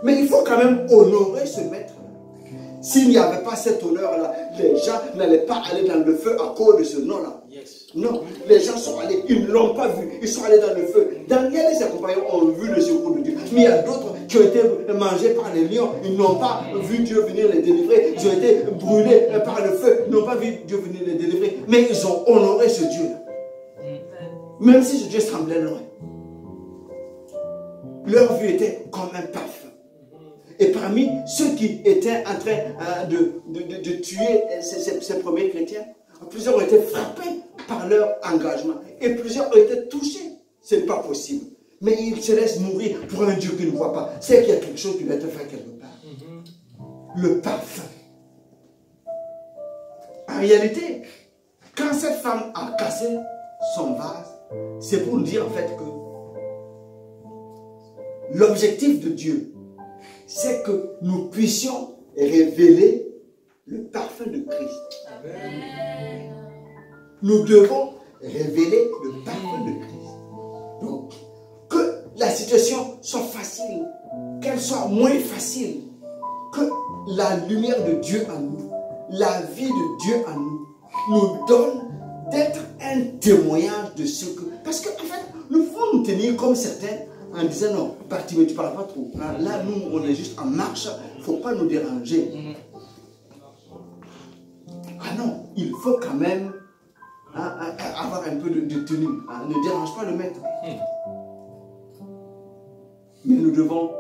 Mais il faut quand même honorer ce maître-là. S'il n'y avait pas cet honneur-là, les gens n'allaient pas aller dans le feu à cause de ce nom-là. Non, les gens sont allés, ils ne l'ont pas vu, ils sont allés dans le feu. Daniel et ses compagnons ont vu le secours de Dieu. Mais il y a d'autres qui ont été mangés par les lions, ils n'ont pas vu Dieu venir les délivrer. Ils ont été brûlés par le feu, ils n'ont pas vu Dieu venir les délivrer. Mais ils ont honoré ce Dieu-là. Même si ce Dieu semblait loin. Leur vue était comme un parfum. Et parmi ceux qui étaient en train de tuer ces premiers chrétiens, plusieurs ont été frappés par leur engagement. Et plusieurs ont été touchés. Ce n'est pas possible. Mais ils se laissent mourir pour un Dieu qu'ils ne voient pas. C'est qu'il y a quelque chose qui doit être fait quelque part. Le parfum. En réalité, quand cette femme a cassé son vase, c'est pour nous dire en fait que l'objectif de Dieu, c'est que nous puissions révéler le parfum de Christ. Amen. Nous devons révéler le parfum de Christ. Donc, que la situation soit facile, qu'elle soit moins facile, que la lumière de Dieu en nous, la vie de Dieu en nous, nous donne d'être un témoignage de ce que... Parce qu'en fait, nous pouvons nous tenir comme certains en disant non, parti, mais tu ne parles pas trop. Là, nous, on est juste en marche, il ne faut pas nous déranger. Ah non, il faut quand même avoir un peu de tenue. Ne dérange pas le maître. Mais nous devons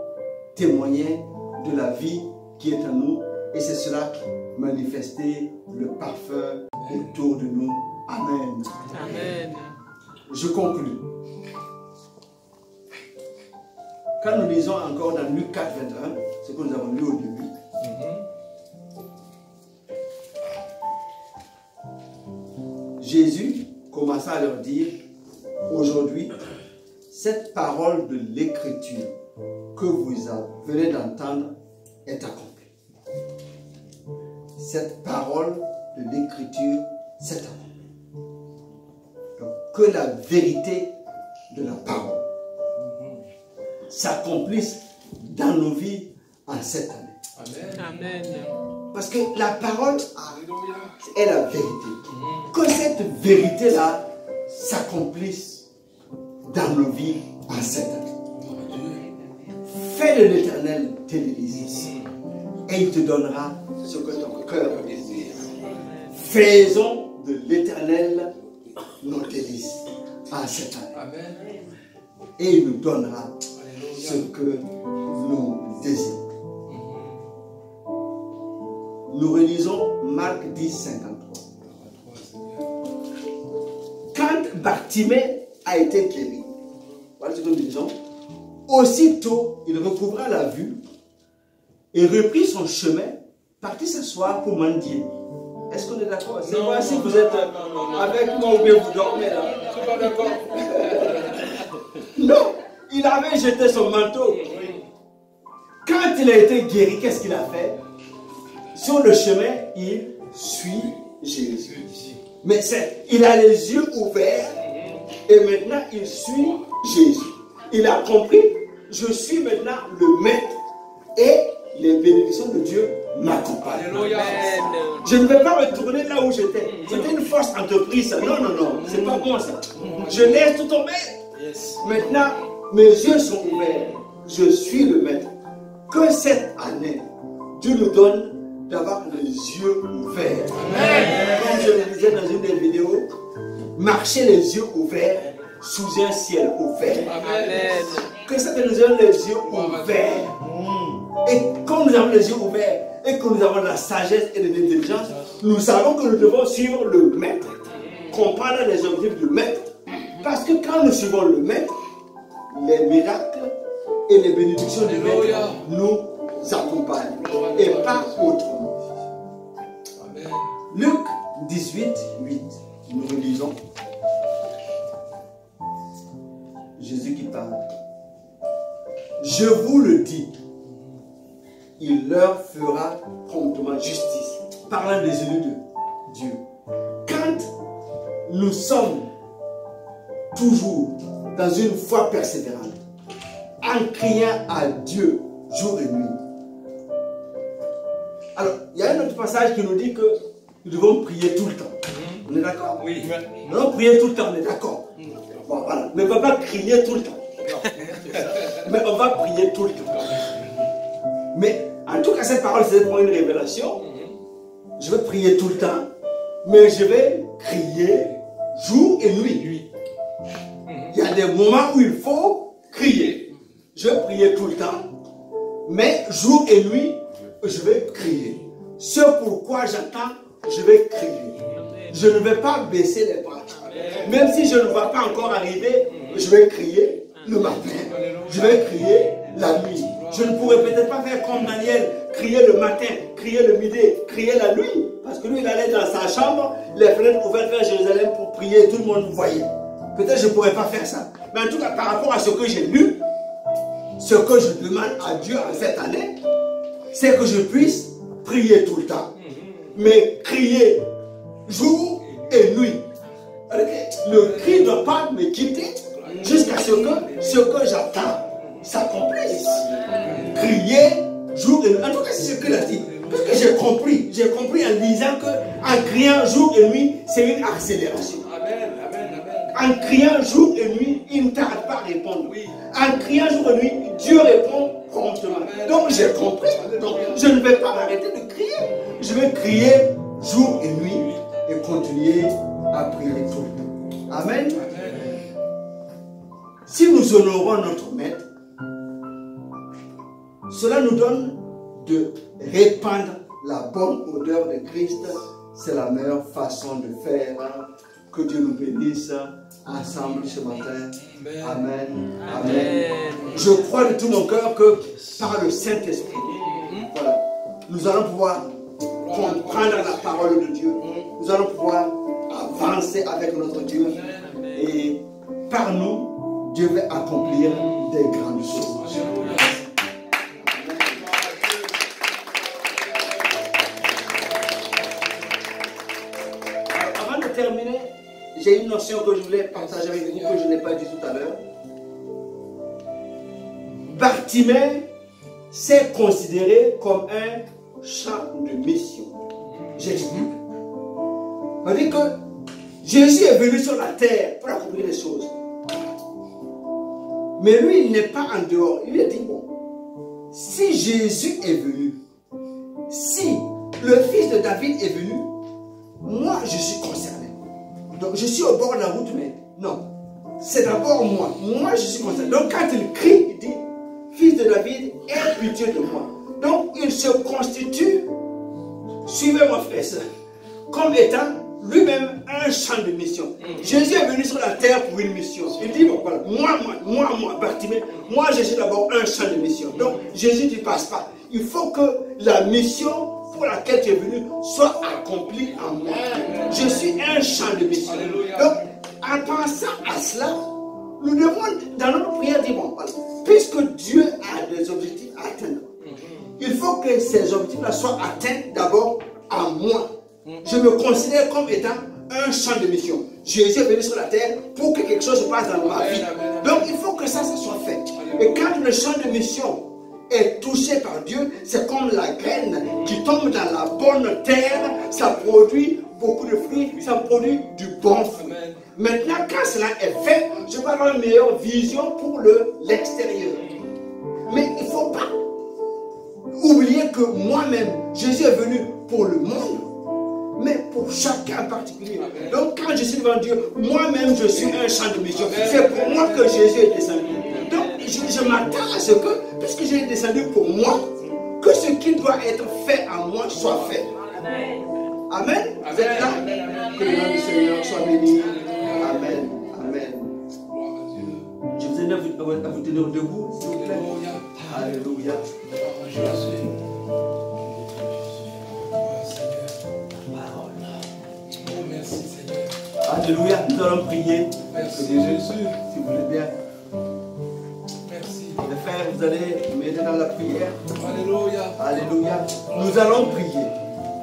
témoigner de la vie qui est en nous. Et c'est cela qui manifester le parfum autour de nous. Amen. Amen. Je conclue. Quand nous lisons encore dans Luc 4, 21, ce que nous avons lu au début, Jésus commença à leur dire, aujourd'hui, cette parole de l'Écriture que vous venez d'entendre est accomplie. Cette parole de l'Écriture s'est accomplie. Donc, que la vérité de la parole s'accomplisse dans nos vies en cette année. Amen. Parce que la parole est la vérité. Que cette vérité-là s'accomplisse dans nos vies en cette année. Fais de l'Éternel tes délices et il te donnera ce que ton cœur désire. Faisons de l'Éternel nos délices en cette année. Et il nous donnera ce que nous désirons. Nous relisons Marc 10, 53. Quand Bartimée a été guéri, voilà ce que nous disons, aussitôt il recouvra la vue et reprit son chemin, partit s'asseoir pour mendier. Est-ce qu'on est d'accord? C'est moi si vous êtes avec moi ou bien vous dormez là. Je ne suis pas d'accord. Non, il avait jeté son manteau. Quand il a été guéri, qu'est-ce qu'il a fait? Sur le chemin, il suit Jésus. Mais il a les yeux ouverts et maintenant il suit Jésus. Il a compris, je suis maintenant le maître et les bénédictions de Dieu m'accompagnent. Je ne vais pas retourner là où j'étais. C'était une fausse entreprise. Non, non, non, c'est pas bon ça. Je laisse tout tomber. Maintenant, mes yeux sont ouverts. Je suis le maître. Que cette année, Dieu nous donne d'avoir les yeux ouverts. Comme je le disais dans une des vidéos, marcher les yeux ouverts sous un ciel ouvert. Amen. Que ça nous donne les yeux ouverts. Et comme nous avons les yeux ouverts et que nous avons la sagesse et l'intelligence, nous savons que nous devons suivre le maître, comprendre les objectifs du maître. Parce que quand nous suivons le maître, les miracles et les bénédictions du maître nous accompagnent et pas autrement. Amen. Luc 18, 8, nous relisons. Jésus qui parle. Je vous le dis, il leur fera promptement justice, parlant des élus de Dieu. Quand nous sommes toujours dans une foi persévérante, en criant à Dieu jour et nuit. Alors, il y a un autre passage qui nous dit que nous devons prier tout le temps. On est d'accord? Oui. Nous devons prier tout le temps, on est d'accord. Bon, voilà. Mais on ne va pas crier tout le temps. Mais on va prier tout le temps. Mais en tout cas, cette parole, c'est pour une révélation. Je vais prier tout le temps, mais je vais crier jour et nuit. Il y a des moments où il faut crier. Je vais prier tout le temps, mais jour et nuit, je vais crier. Ce pourquoi j'attends, je vais crier. Je ne vais pas baisser les bras. Même si je ne vois pas encore arriver, je vais crier le matin. Je vais crier la nuit. Je ne pourrais peut-être pas faire comme Daniel, crier le matin, crier le midi, crier la nuit. Parce que lui, il allait dans sa chambre, les fenêtres ouvertes vers Jérusalem pour prier, tout le monde voyait. Peut-être je ne pourrais pas faire ça. Mais en tout cas, par rapport à ce que j'ai lu, ce que je demande à Dieu en cette année, c'est que je puisse prier tout le temps. Mais crier jour et nuit. Le cri ne doit pas me quitter jusqu'à ce que j'attends s'accomplisse. Crier jour et nuit. En tout cas, c'est ce qu'il a dit. Parce que j'ai compris en disant que en criant jour et nuit, c'est une accélération. En criant jour et nuit, il ne tarde pas à répondre. En criant jour et nuit, Dieu répond promptement. Donc j'ai compris. Donc je ne vais pas m'arrêter de crier. Je vais crier jour et nuit et continuer à prier tout le temps. Amen. Si nous honorons notre maître, cela nous donne de répandre la bonne odeur de Christ. C'est la meilleure façon de faire. Que Dieu nous bénisse ensemble ce matin. Amen. Amen. Je crois de tout mon cœur que par le Saint-Esprit, voilà, nous allons pouvoir comprendre la parole de Dieu. Nous allons pouvoir avancer avec notre Dieu. Et par nous, Dieu va accomplir des grandes choses. Avant de terminer, j'ai une notion que je voulais partager avec vous que je n'ai pas dit tout à l'heure. Bartimée s'est considéré comme un champ de mission. J'explique. On dit que Jésus est venu sur la terre pour accomplir les choses. Mais lui, il n'est pas en dehors. Il a dit, bon, si Jésus est venu, si le fils de David est venu, moi, je suis concerné. Donc, je suis au bord de la route, mais non. C'est d'abord moi. Moi, je suis concerné. Donc, quand il crie, il dit, fils de David, aie pitié de moi. Donc, il se constitue, suivez mon frère, comme étant lui-même un champ de mission. Jésus est venu sur la terre pour une mission. Il dit, bon, voilà, moi, Bartimée, moi, je suis d'abord un champ de mission. Donc, Jésus ne passe pas. Il faut que la mission pour laquelle tu es venu soit accomplie en moi. Je suis un champ de mission. Donc, en pensant à cela, nous devons, dans notre prière, dire, bon, voilà, puisque Dieu a des objectifs à atteindre, il faut que ces objectifs-là soient atteints d'abord en moi. Je me considère comme étant un champ de mission. Jésus est venu sur la terre pour que quelque chose se passe dans ma vie. Donc il faut que ça soit fait. Et quand le champ de mission est touché par Dieu, c'est comme la graine qui tombe dans la bonne terre, ça produit beaucoup de fruits, ça produit du bon fruit. Maintenant, quand cela est fait, je vais avoir une meilleure vision pour l'extérieur. Mais il ne faut pas oublier que moi-même, Jésus est venu pour le monde, mais pour chacun en particulier. Donc quand je suis devant Dieu, moi-même je suis un champ de mission. C'est pour moi que Jésus est descendu. Donc je m'attends à ce que, puisque j'ai descendu pour moi, que ce qui doit être fait en moi soit fait. Amen. Vous êtes là? Que le nom du Seigneur soit béni. Amen. Amen. Je vous invite à vous tenir debout, s'il vous plaît. Alléluia. Alléluia, nous allons prier. Merci Jésus. Si vous voulez bien. Merci. Les frères, vous allez m'aider dans la prière. Alléluia. Alléluia. Nous allons prier.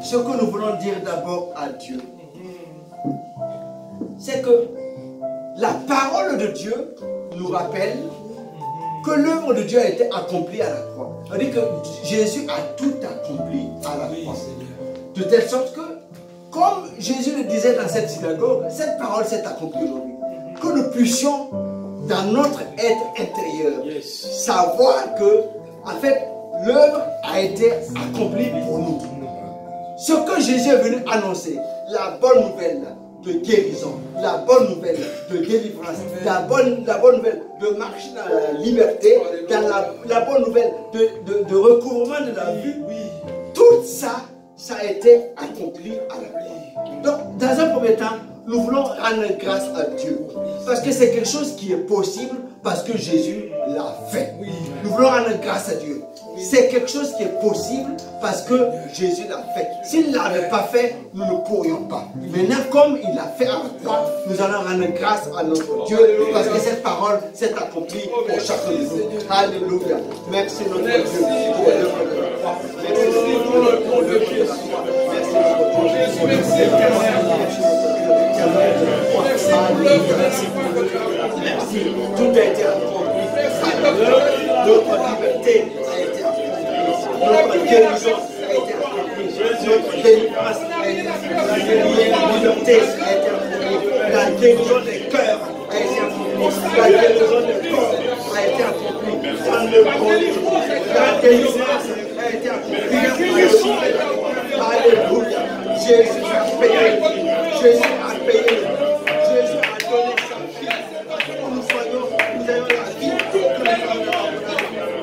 Ce que nous voulons dire d'abord à Dieu, c'est que la parole de Dieu nous rappelle que l'œuvre de Dieu a été accomplie à la croix. On dit que Jésus a tout accompli à la croix. De telle sorte que, comme Jésus le disait dans cette synagogue, cette parole s'est accomplie aujourd'hui. Que nous puissions, dans notre être intérieur, savoir que, en fait, l'œuvre a été accomplie pour nous. Ce que Jésus est venu annoncer, la bonne nouvelle de guérison, la bonne nouvelle de délivrance, la bonne nouvelle de marcher dans la liberté, dans la bonne nouvelle de recouvrement de la vie, tout ça, ça a été accompli à la croix. Donc, dans un premier temps, nous voulons rendre grâce à Dieu. Parce que c'est quelque chose qui est possible parce que Jésus l'a fait. Nous voulons rendre grâce à Dieu. C'est quelque chose qui est possible parce que Jésus l'a fait. S'il ne l'avait pas fait, nous ne pourrions pas. Maintenant, comme il l'a fait à la croix, nous allons rendre grâce à notre Dieu parce que cette parole s'est accomplie pour chacun de nous. Alléluia. Merci notre Dieu pour l'œuvre de la croix. Merci notre Dieu pour l'œuvre de la croix. Merci notre Dieu. Merci. Tout a été accompli. Notre liberté a été accomplie. Notre guérison a été accomplie. Notre délivrance a été accomplie. La liberté a été accomplie. La guérison des cœurs a été accomplie. La guérison des corps a été accomplie. Dans le monde, la délivrance a été accomplie. Alléluia. Jésus a payé. Jésus a payé. Jésus a donné sa vie. Nous ayons la vie.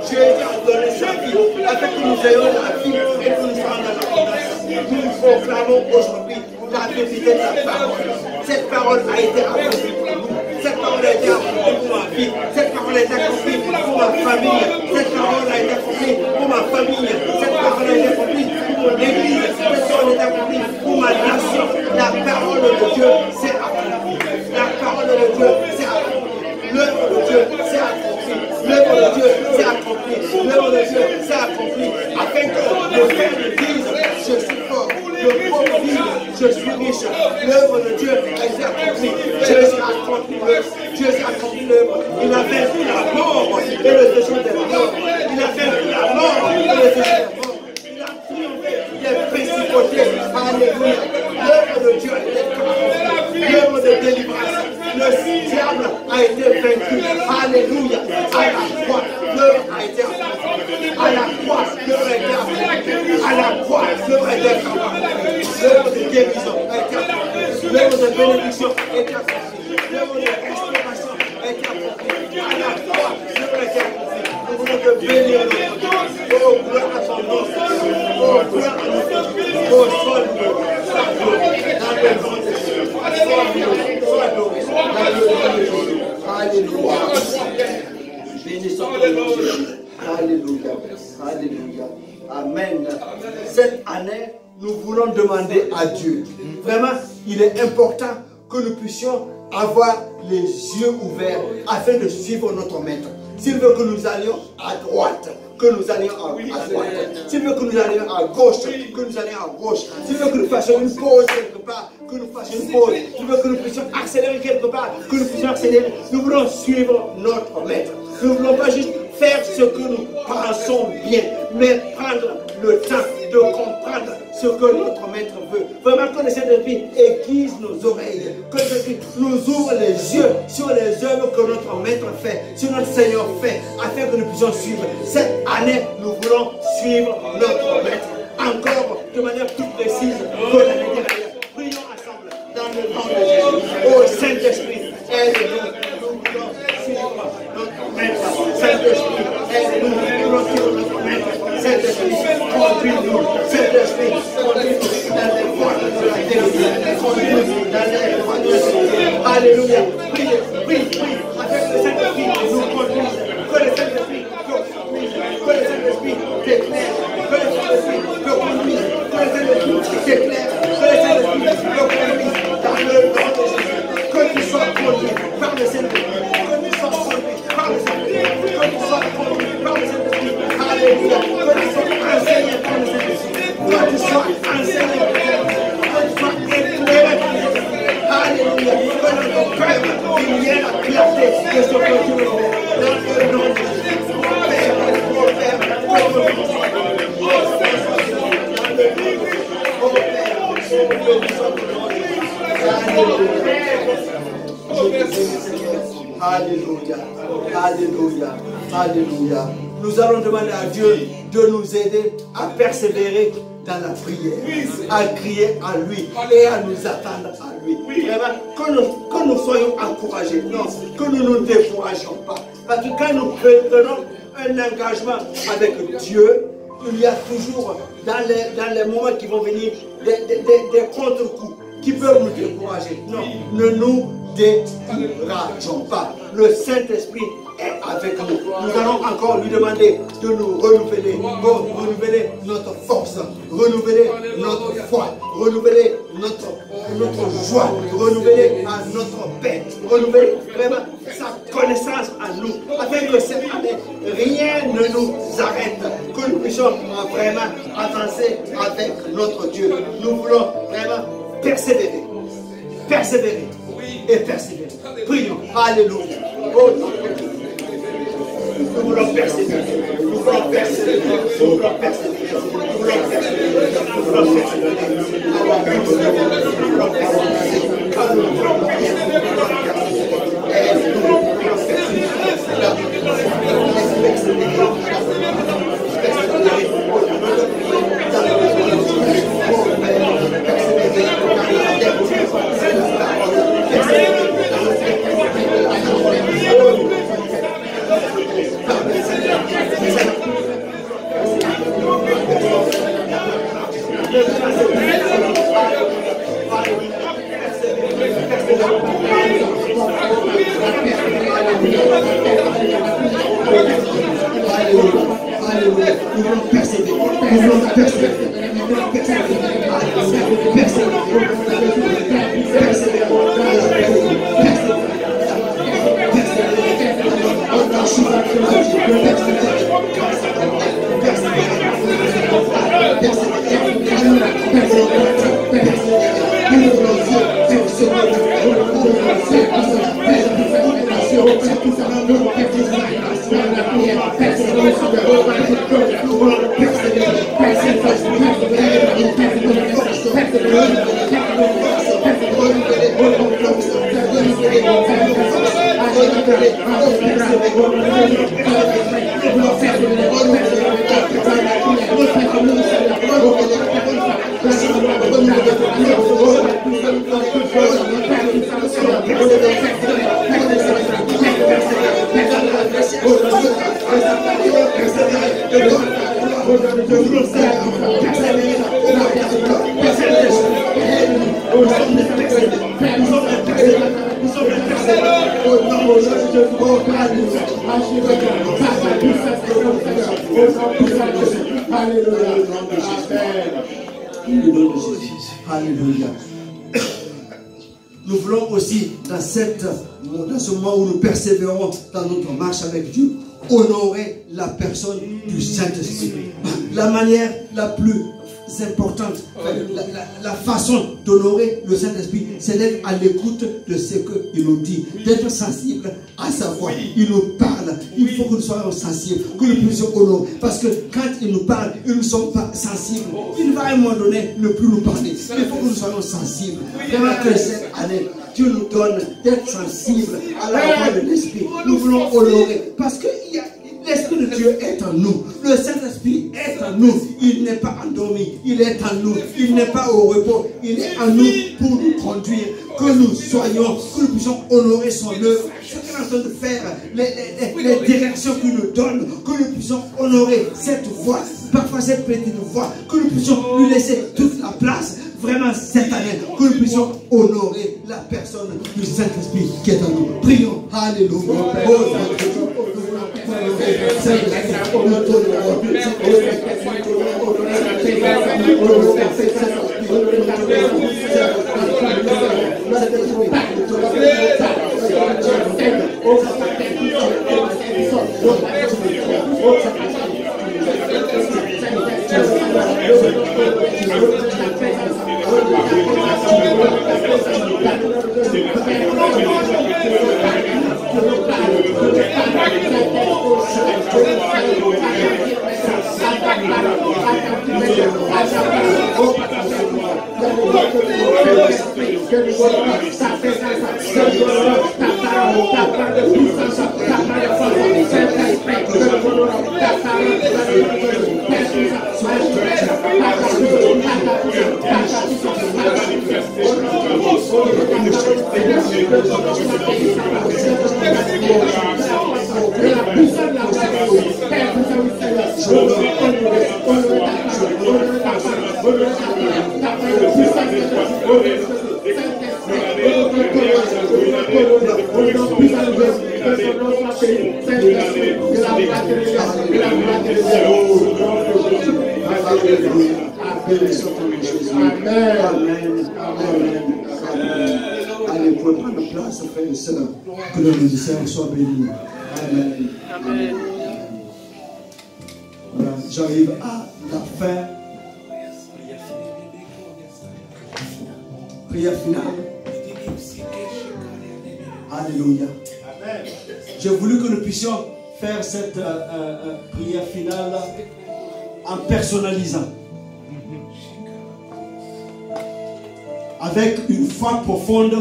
Jésus a donné sa vie afin que nous ayons la vie et que nous soyons dans l'abondance. Nous proclamons aujourd'hui la vérité de la parole. Cette parole a été accomplie pour nous. Cette parole a été accomplie pour ma vie. Cette parole a été accomplie pour ma famille. Cette parole a été accomplie pour ma famille. Cette parole a été accomplie pour mon église. Cette parole a été accomplie pour ma nation. La parole de Dieu s'est accomplie. La parole de Dieu s'est accomplie. L'œuvre de Dieu Je suis riche. L'œuvre de Dieu a été accomplie. Jésus a accompli l'œuvre. Jésus a accompli l'œuvre. Il a vaincu la mort et le séjour des morts. Il a vaincu la mort et le séjour des morts. Il a triomphé des principautés. Alléluia. L'œuvre de Dieu a été accomplie. L'œuvre de délivrance. Le diable a été vaincu. Alléluia. À la croix, l'œuvre a été accomplie. À la croix, l'œuvre a été accomplie. À la croix, l'œuvre a été accomplie. L'œuvre de guérison a été accomplie. L'œuvre de bénédiction a été accomplie. L'œuvre de restauration a été accomplie. À la croix, l'œuvre a été accomplie. Nous voulons te bénir, notre Dieu. Oh, gloire à ton nom. Oh, gloire à notre Dieu. Oh, sois loué. Sois loué. Dans le nom de Jésus. Sois loué. Sois loué. Dans le nom de Jésus. Alléluia. Bénissons ton nom, Jésus. Alléluia. Alléluia. Amen. Cette année, nous voulons demander à Dieu. Vraiment, il est important que nous puissions avoir les yeux ouverts afin de suivre notre maître. S'il veut que nous allions à droite, que nous allions à droite. S'il veut que nous allions à gauche, que nous allions à gauche. S'il veut que nous fassions une pause quelque part, que nous fassions une pause. S'il veut que nous puissions accélérer quelque part, que nous puissions accélérer. Nous voulons suivre notre maître. Nous ne voulons pas juste faire ce que nous pensons bien, mais prendre le temps de comprendre ce que notre maître veut. Vraiment que le Saint-Esprit aiguise nos oreilles, que le Saint-Esprit nous ouvre les yeux sur les œuvres que notre maître fait, sur notre Seigneur fait, afin que nous puissions suivre. Cette année, nous voulons suivre notre maître. Encore de manière plus précise que l'année dernière. Prions ensemble dans le nom de Jésus. Oh Saint-Esprit, aide-nous. Nous voulons suivre notre maître. Saint-Esprit, aide-nous. Nous voulons suivre notre maître. Saint-Esprit, conduis-nous. Saint-Esprit, conduis-nous dans les voies de la vérité. Conduis-nous dans les voies de la vérité. Alléluia. Priez, priez, avec le Saint-Esprit nous conduise. Que le Saint-Esprit te conduise. Que le Saint-Esprit t'éclaire. Que le Saint-Esprit te conduise. Que le Saint-Esprit t'éclaire. Que le Saint-Esprit te conduise dans le nom de Jésus. Que tu sois conduit par le Saint-Esprit. Que tu sois conduit par le Saint-Esprit. Que tu sois conduit par le Saint-Esprit. Alléluia. Que tu sois enseigné par le Saint-Esprit. Que tu sois enseigné par le Saint-Esprit. Que tu sois éclairé par le Saint-Esprit. Alléluia. Que dans ton cœur, il y ait la clarté de ce que tu veux faire. Dans le nom de Jésus. Père, oh Père, oh Père. Alléluia, alléluia, alléluia. Nous allons demander à Dieu de nous aider à persévérer dans la prière, à crier à lui et à nous attendre à lui. Vraiment, que nous soyons encouragés, non, que nous ne nous décourageons pas. Parce que quand nous prenons un engagement avec Dieu, il y a toujours, dans les moments qui vont venir, des contre-coups qui peuvent nous décourager. Non, ne nous décourageons pas. Le Saint-Esprit est avec nous. Nous allons encore lui demander de nous renouveler, renouveler notre force, renouveler notre foi, renouveler notre joie, renouveler notre paix, renouveler vraiment sa connaissance à nous, afin que cette année, rien ne nous arrête, que nous puissions vraiment avancer avec notre Dieu. Nous voulons vraiment persévérer, persévérer et persévérer. Prions. Alléluia. Oh, nous voulons persévérer. Nous voulons persévérer. Nous voulons persévérer. Nous voulons persévérer. Nous voulons persévérer. Alléluia. Nous voulons aussi, dans ce moment où nous persévérons dans notre marche avec Dieu, honorer la personne du Saint-Esprit. La manière la plus importante, la façon d'honorer le Saint-Esprit, c'est d'être à l'écoute de ce qu'il nous dit, d'être sensible à sa voix. Il nous parle, il faut que nous soyons sensibles, que nous puissions honorer. Parce que quand il nous parle, ils ne sont pas sensibles. Il va à un moment donné ne plus nous parler. Il faut que nous soyons sensibles. Vraiment que cette année, Dieu nous donne d'être sensibles à la voix de l'Esprit. Nous voulons honorer parce que l'Esprit de Dieu est en nous. Le Saint-Esprit est en nous. Il n'est pas endormi. Il est en nous. Il n'est pas au repos. Il est en nous pour nous conduire. Que nous soyons, que nous puissions honorer son œuvre. Ce qu'il est en train de faire, les directions qu'il nous donne, que nous puissions honorer cette voix, parfois cette petite voix, que nous puissions lui laisser toute la place. Vraiment cette année, que nous puissions honorer la personne du Saint-Esprit qui est en nous. Prions. Alléluia. Allez, vous pouvez prendre place, frères et sœurs. Que le musicien soit béni. Amen. Amen. Voilà, j'arrive à la fin. Prière finale. Alléluia. Amen. J'ai voulu que nous puissions faire cette prière finale en personnalisant. Avec une foi profonde,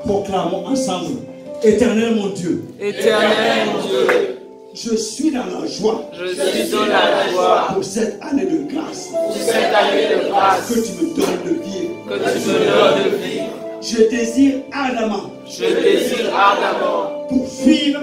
proclamons ensemble. Éternel mon Dieu. Éternel mon Dieu. Je suis dans la joie. Je suis dans la joie. Pour cette année de grâce. Pour cette année de grâce. Que tu me donnes de vivre. Que tu me donnes de vivre. Je désire ardemment. Je désire ardemment. Poursuivre.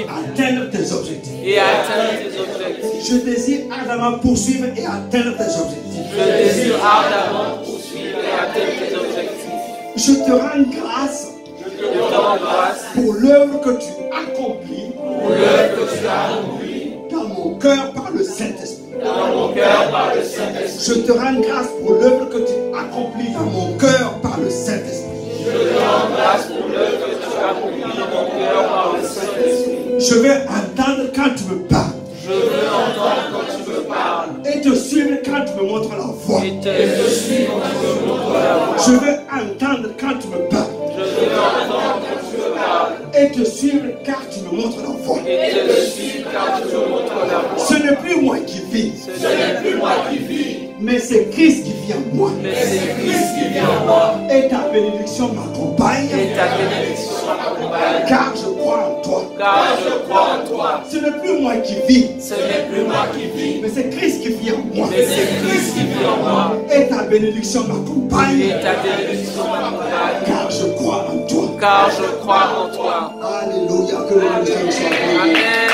Atteindre tes objectifs. Et atteindre tes objectifs. Je désire ardemment poursuivre et atteindre tes objectifs. Je désire ardemment poursuivre et atteindre tes objectifs. Je te rends grâce. Je te rends grâce pour l'œuvre que tu accomplis. Pour l'œuvre que tu as accomplie. Dans mon cœur par le Saint-Esprit. Dans mon cœur par le Saint-Esprit. Je te rends grâce pour l'œuvre que tu accomplis dans mon cœur par le Saint-Esprit. Je te rends grâce pour l'œuvre que tu accomplis dans mon cœur par le Saint-Esprit. Je vais entendre quand tu me parles. Je veux entendre quand tu me parles. Et te suivre quand tu me montres la voie. Et te suivre quand tu me montres la voie. Je veux entendre quand tu me parles. Je veux entendre quand tu me parles. Et te suivre car tu me montres la voie. Et te suivre car tu me montres la voie. Ce n'est plus moi qui vis. Ce n'est plus moi qui vis. Mais c'est Christ qui vit en moi. Mais c'est Christ qui vit en moi. Et ta bénédiction m'accompagne. Et ta bénédiction m'accompagne. Car je crois en toi. Car je crois en toi. Ce n'est plus moi qui vis. Ce n'est plus moi qui vis. Mais c'est Christ qui vit en moi. Mais c'est Christ qui vit en moi. Et ta bénédiction m'accompagne. Et ta bénédiction m'accompagne. Car je crois en toi. Car je crois en toi. Alléluia. Que le Seigneur soit béni. Amen.